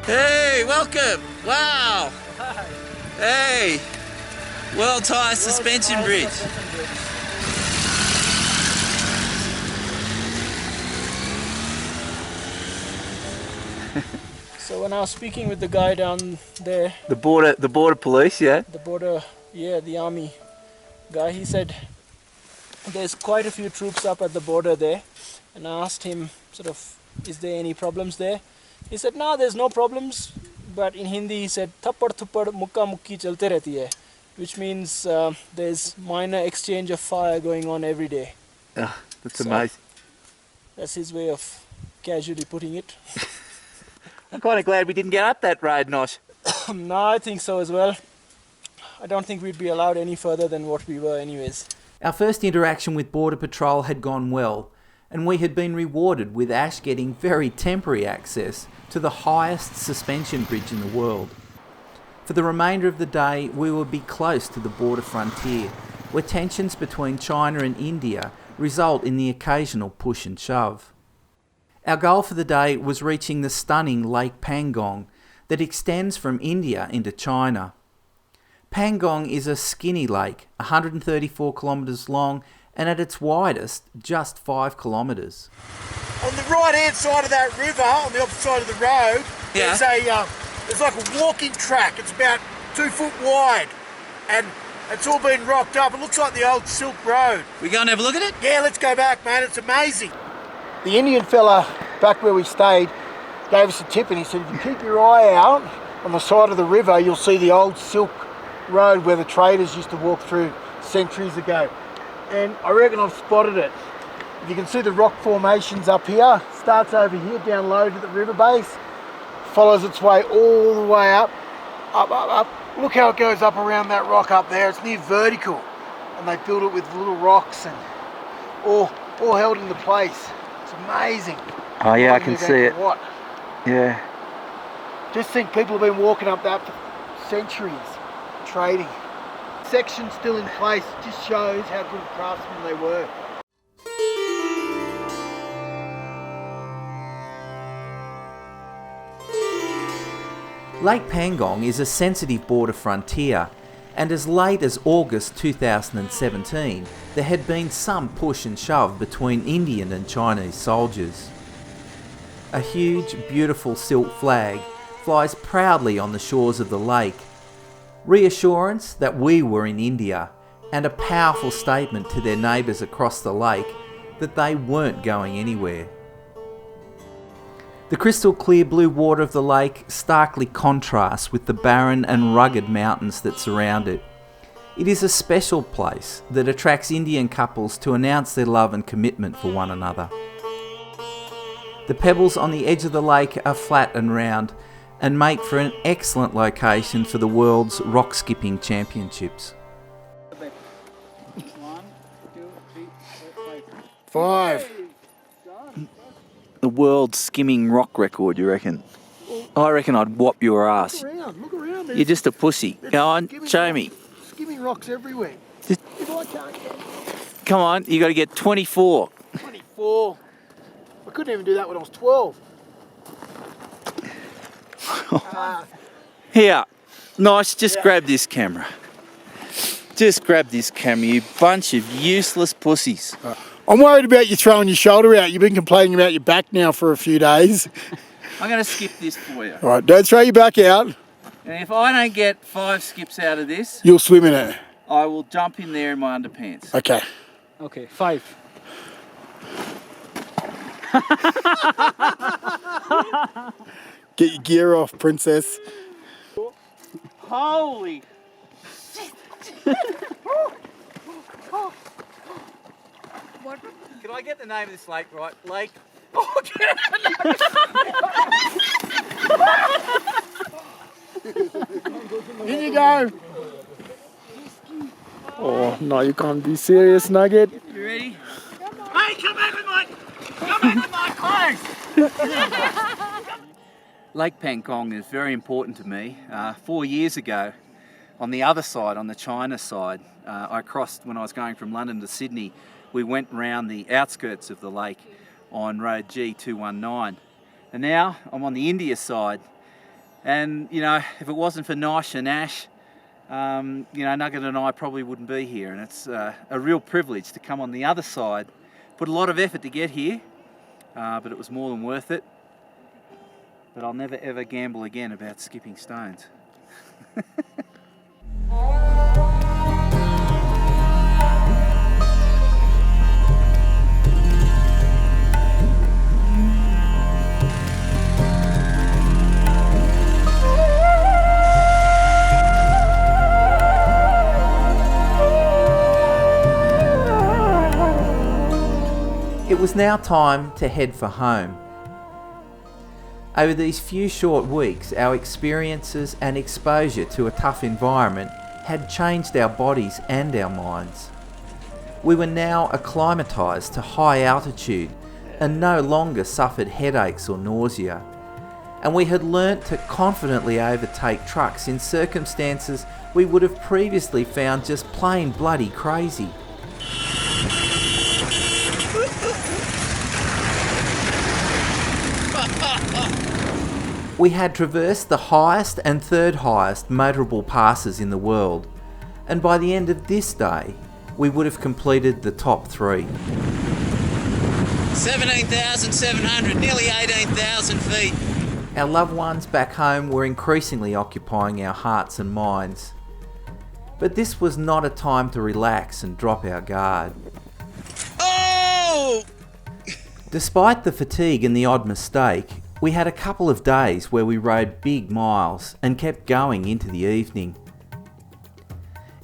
Hey, welcome! Wow! Hey! World's highest suspension bridge. So when I was speaking with the guy down there, The border police, yeah? the border, yeah, the army guy, he said there's quite a few troops up at the border there, and I asked him sort of, is there any problems there? He said, no, there's no problems, but in Hindi he said, thappad thuppad mukka mukki chalte rehti hai, which means there's minor exchange of fire going on every day. Oh, that's So, amazing. That's his way of casually putting it. I'm kind of glad we didn't get up that road, Nosh. No, I think so as well. I don't think we'd be allowed any further than what we were anyways. Our first interaction with Border Patrol had gone well, and we had been rewarded with Ash getting very temporary access to the highest suspension bridge in the world. For the remainder of the day, we would be close to the border frontier, where tensions between China and India result in the occasional push and shove. Our goal for the day was reaching the stunning Lake Pangong that extends from India into China. Pangong is a skinny lake, 134 kilometres long, and at its widest, just 5 kilometres. On the right hand side of that river, on the opposite side of the road, Yeah. there's like a walking track. It's about 2 foot wide, and it's all been rocked up. It looks like the old Silk Road. We go and have a look at it? Yeah, let's go back, man. It's amazing. The Indian fella back where we stayed gave us a tip, and he said if you keep your eye out on the side of the river, you'll see the old Silk Road where the traders used to walk through centuries ago. And I reckon I've spotted it. If you can see the rock formations up here, starts over here down low to the river base, follows its way all the way up. Look how it goes up around that rock up there. It's near vertical, and they built it with little rocks and all held into place. It's amazing. Oh yeah, I can see it. What? Yeah. Just think people have been walking up that for centuries, trading. Section still in place, just shows how good craftsmen they were. Lake Pangong is a sensitive border frontier, and as late as August 2017, there had been some push and shove between Indian and Chinese soldiers. A huge, beautiful silk flag flies proudly on the shores of the lake, reassurance that we were in India, and a powerful statement to their neighbours across the lake that they weren't going anywhere. The crystal clear blue water of the lake starkly contrasts with the barren and rugged mountains that surround it. It is a special place that attracts Indian couples to announce their love and commitment for one another. The pebbles on the edge of the lake are flat and round and make for an excellent location for the world's rock skipping championships. 1, 2, 3, 4, 5. 5. The world's skimming rock record, you reckon? I reckon I'd whop your ass. Look around. You're just a pussy. Go on, show me. Skimming rocks everywhere. Just- If I can't get Come on, you got to get 24. 24. I couldn't even do that when I was 12. Here, nice, just grab this camera. Just grab this camera, you bunch of useless pussies. I'm worried about you throwing your shoulder out. You've been complaining about your back now for a few days. I'm going to skip this for you. All right, don't throw your back out. And if I don't get 5 skips out of this, You'll swim in it. I will jump in there in my underpants. Okay. Okay, 5. Get your gear off, princess. Holy! Can I get the name of this lake right? Lake. Oh, get In you go. Oh, no, you can't be serious, Nugget. You ready? Hey, come back with my clothes! Lake Pangong is very important to me. 4 years ago, on the other side, on the China side, I crossed when I was going from London to Sydney. We went round the outskirts of the lake on road G219. And now I'm on the India side. And, you know, if it wasn't for Nosh and Ash, you know, Nugget and I probably wouldn't be here. And it's a real privilege to come on the other side. Put a lot of effort to get here, but it was more than worth it. But I'll never ever gamble again about skipping stones. It was now time to head for home. Over these few short weeks, our experiences and exposure to a tough environment had changed our bodies and our minds. We were now acclimatised to high altitude and no longer suffered headaches or nausea. And we had learnt to confidently overtake trucks in circumstances we would have previously found just plain bloody crazy. We had traversed the highest and third highest motorable passes in the world, and by the end of this day, we would have completed the top 3. 17,700, nearly 18,000 feet. Our loved ones back home were increasingly occupying our hearts and minds. But this was not a time to relax and drop our guard. Oh! Despite the fatigue and the odd mistake, we had a couple of days where we rode big miles and kept going into the evening.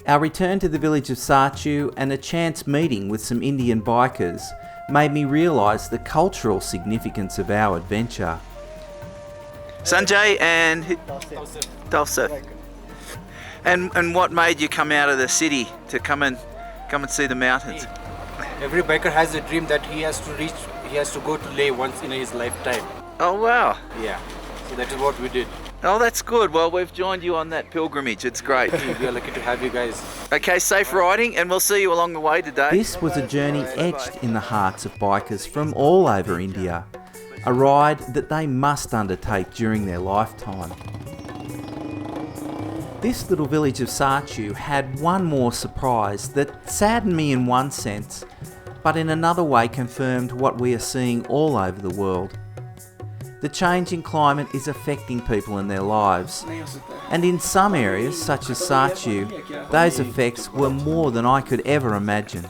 Our return to the village of Sachu and a chance meeting with some Indian bikers made me realise the cultural significance of our adventure. Sanjay and Dalsif. And what made you come out of the city to come and see the mountains? Every biker has a dream that he has to go to Leh once in his lifetime. Oh wow. Yeah, so that is what we did. Oh, that's good. Well, we've joined you on that pilgrimage. It's great. We are lucky to have you guys. Okay, safe riding, and we'll see you along the way today. This was a journey etched in the hearts of bikers from all over India. A ride that they must undertake during their lifetime. This little village of Sachu had one more surprise that saddened me in one sense, but in another way confirmed what we are seeing all over the world. The changing climate is affecting people in their lives, and in some areas, such as Sachu, those effects were more than I could ever imagine.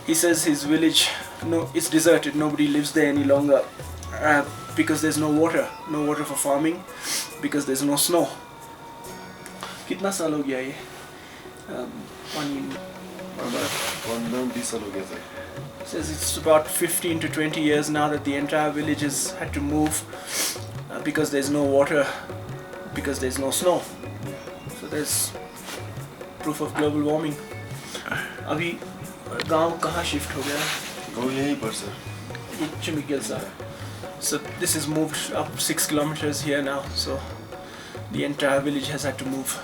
He says his village, no, it's deserted, nobody lives there any longer because there's no water for farming, because there's no snow. कितना साल हो गया ये says it's about 15 to 20 years now that the entire village has had to move because there's no water, because there's no snow. So there's proof of global warming. अभी गांव कहाँ shift हो गया? गांव यहीं पर sir. Chimikil sir. So this has moved up 6 kilometers here now. So the entire village has had to move.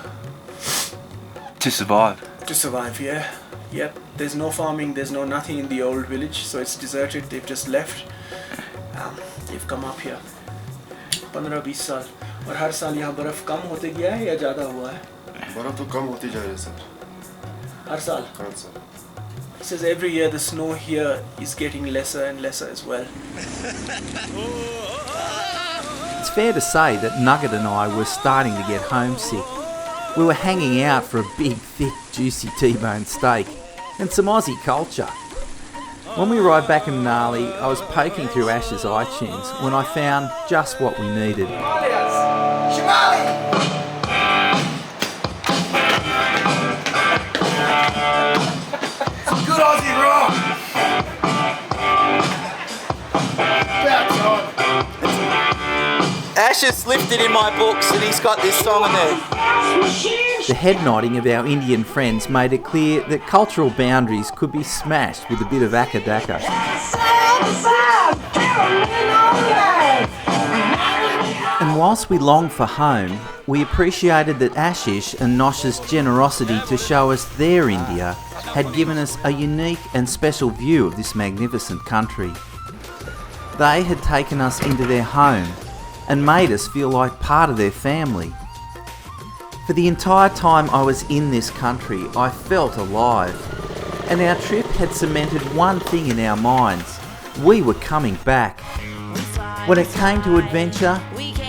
To survive. To survive, yeah. Yep, there's no farming, there's no nothing in the old village, so it's deserted, they've just left. They've come up here. 15-20 साल और हर साल यहाँ बर्फ कम होते गया है या ज़्यादा हुआ है? बर्फ तो कम होती जा रही है सर. हर साल? हर साल. It says every year the snow here is getting lesser and lesser as well. It's fair to say that Nugget and I were starting to get homesick. We were hanging out for a big, thick, juicy T-bone steak and some Aussie culture. When we arrived back in Manali, I was poking through Ash's iTunes when I found just what we needed. Some good Aussie rock! Ash has lifted in my books and he's got this song in there. The head nodding of our Indian friends made it clear that cultural boundaries could be smashed with a bit of akadaka. And whilst we longed for home, we appreciated that Ashish and Nosh's generosity to show us their India had given us a unique and special view of this magnificent country. They had taken us into their home and made us feel like part of their family. For the entire time I was in this country, I felt alive, and our trip had cemented one thing in our minds: we were coming back. When it came to adventure,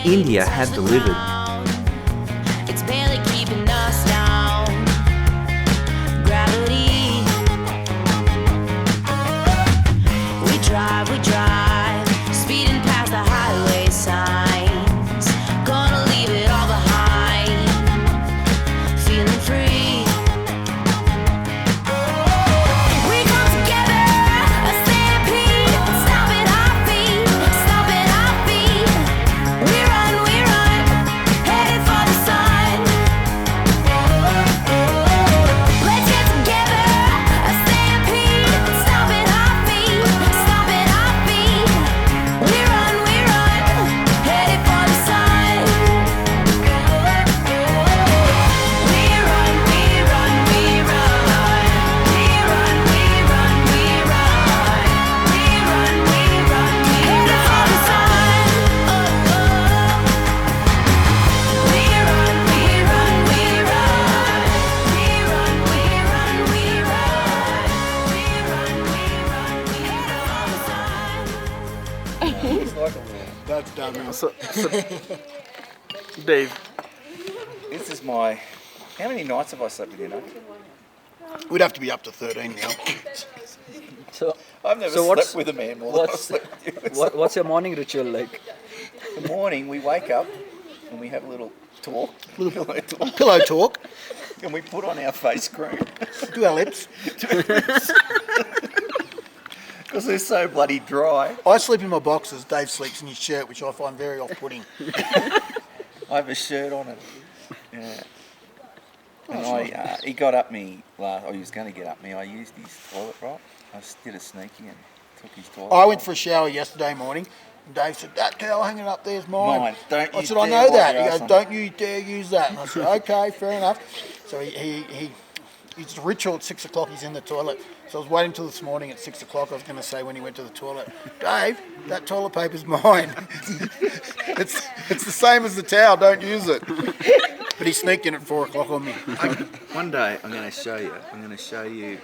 India had delivered. It's barely keeping us down. Gravity. We drive, speeding past the highway signs. Gonna leave it all behind. Feeling free. We come together, a stampede, stomping our feet, stomping our feet. We run, headed for the sun. Let's get together, a stampede, stomping our feet, stomping our feet. We run, headed for the sun. We run, we run, we run. We run, we run, we run. We run, we run, headed for the sun. We run, we run, we run. We run, we run, we run. We run, we run, headed for the sun. That's done now. Dave, this is my. How many nights have I slept with you, Nugget? We'd have to be up to 13 now. So I've never so slept what's- with a man more than I've what's- slept with you. What's your morning ritual like? In the morning, we wake up and we have a little talk, pillow talk, Pillow talk. and we put on our face cream. Do our lips. Because they're so bloody dry. I sleep in my boxers. Dave sleeps in his shirt, which I find very off-putting. I have a shirt on it. Yeah. And he got up me last. He was going to get up me. I used his toilet, right? I did a sneaky and took his toilet. I went for a shower yesterday morning, and Dave said, "That towel hanging up there is mine." Mine. Don't I you said, "I dare know wipe that." your He ass goes, on "Don't you dare use that." And I said, "Okay, fair enough." So it's a ritual at 6 o'clock. He's in the toilet. So I was waiting till this morning at 6 o'clock. I was going to say when he went to the toilet, "Dave, that toilet paper's mine." It's the same as the towel. Don't use it. But he sneaked in at 4 o'clock on me. One day I'm going to show you.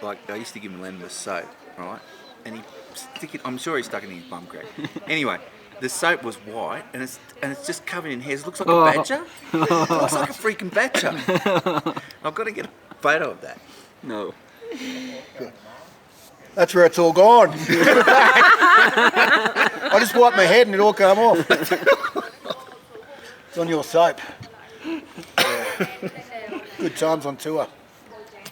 Like I used to give him Len with soap, right? And he stick it. I'm sure he stuck it in his bum crack. Anyway, the soap was white and it's just covered in hairs. It looks like a badger. It looks like a freaking badger. I've got to get a photo of that. No. That's where it's all gone. I just wiped my head and it all came off. It's on your soap. Good times on tour.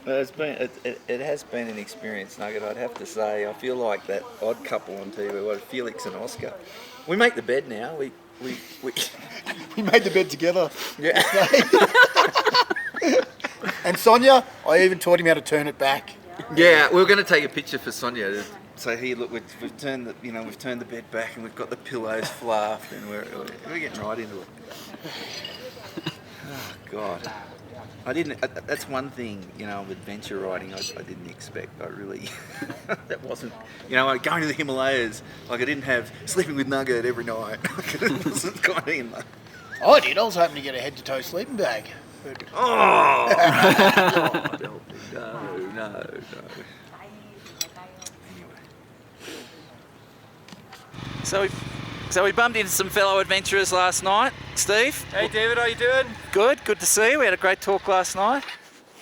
It has been an experience, Nugget. I'd have to say. I feel like that odd couple on TV, what Felix and Oscar. We make the bed now. We made the bed together. Yeah. And Sonia, I even taught him how to turn it back. Yeah, we were going to take a picture for Sonia to say, "Here, look, we've turned the the bed back and we've got the pillows fluffed and we're getting right into it." Oh God, I didn't. That's one thing, of adventure riding. I didn't expect. I really that wasn't. Going to the Himalayas. Like I didn't have sleeping with Nugget every night. It wasn't kind of in there. I did. I was hoping to get a head-to-toe sleeping bag. But... Oh! No. So we bumped into some fellow adventurers last night. Steve. Hey David, how you doing? Good to see you. We had a great talk last night.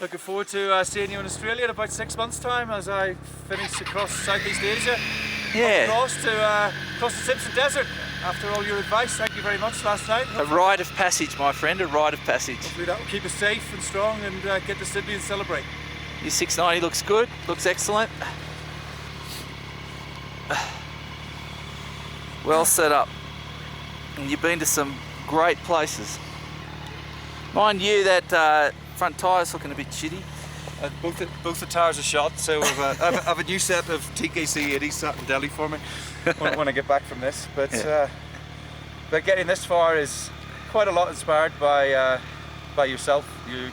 Looking forward to seeing you in Australia in about 6 months' time as I finish across Southeast Asia. Yeah. Across the Simpson Desert. After all your advice, thank you very much last night. A rite of passage, my friend, a rite of passage. Hopefully that will keep us safe and strong and get to Sydney and celebrate. Your 690 looks good, looks excellent. Well set up. And you've been to some great places. Mind you, that front tyre's looking a bit shitty. Both the tyres are shot, so I have a new set of TKC 80s sat in Delhi for me when I get back from this. But getting this far is quite a lot inspired by yourself, your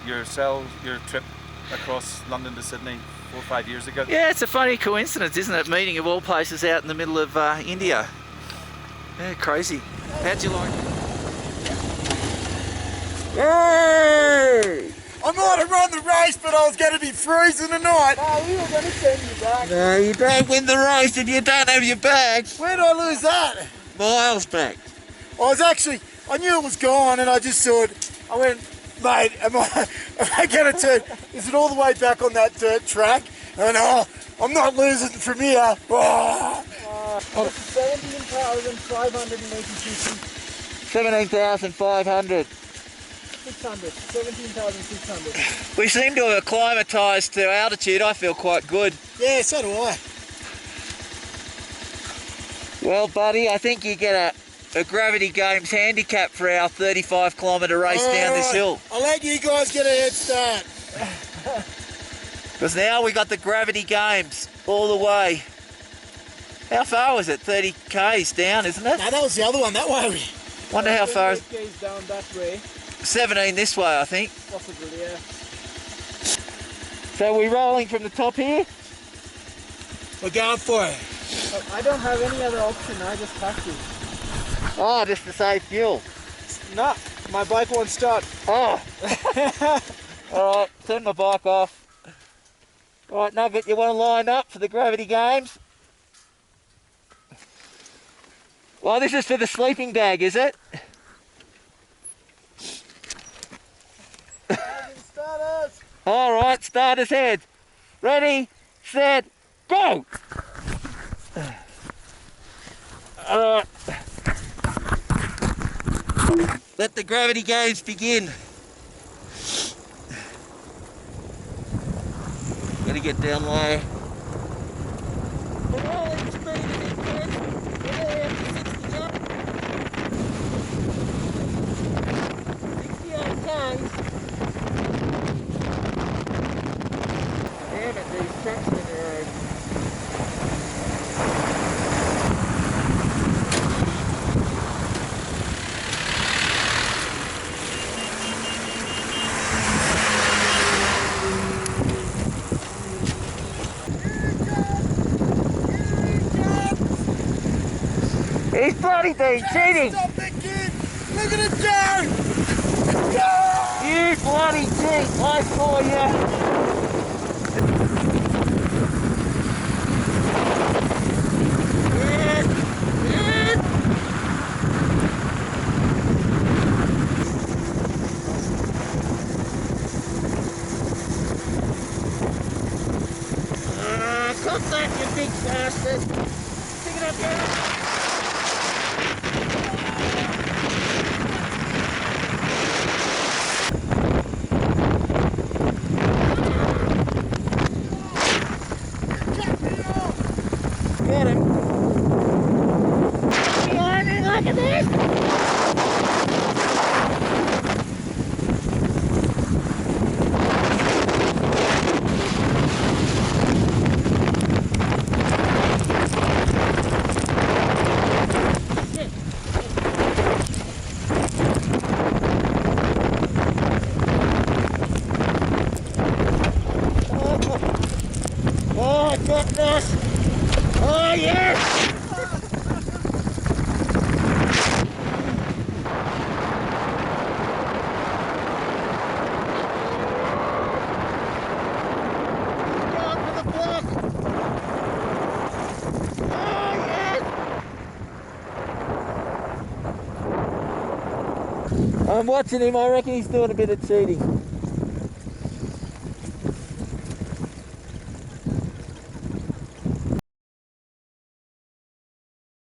trip across London to Sydney 4 or 5 years ago. Yeah, it's a funny coincidence, isn't it? Meeting of all places out in the middle of India. Yeah, crazy. How'd you like it? Hey! I might have run the race, but I was going to be freezing tonight. No, we were going to send you back. No, you don't win the race if you don't have your bag. Where did I lose that? Miles back. I knew it was gone, and I just thought, I went, mate, am I going to turn, is it all the way back on that dirt track? And I'm not losing from here. Oh. 17,582 feet. 17,500. 17,600. We seem to have acclimatised to altitude. I feel quite good. Yeah, so do I. Well, buddy, I think you get a Gravity Games handicap for our 35-kilometre race down this hill. I'll let you guys get a head start. Because now we got the Gravity Games all the way. How far was it? 30 k's down, isn't it? No, that was the other one, that way. Wonder how far. 8 k's down that way. 17 this way, I think. Possibly, yeah. So we're rolling from the top here? We're going for it. I don't have any other option, I just have to. Oh, just to save fuel? No, my bike won't start. Oh. Alright, turn my bike off. Alright, Nugget, you want to line up for the Gravity Games? Well, this is for the sleeping bag, is it? Starters! Alright, starters head. Ready, set, go! Alright. Let the Gravity Games begin. Gotta get down low. The rolling speed is intense. We're nearly up to 60 up. 68 k's. Damn it, these trucks in the road. He's bloody been cheating! Stop the kid! Look at it go! You bloody cheat! I saw you! Come back, you big bastard! Pick it up, here! Get him! Behind me, look at this! Oh, goodness! Oh, yes! Down to the block! Oh, yes! I'm watching him, I reckon he's doing a bit of cheating.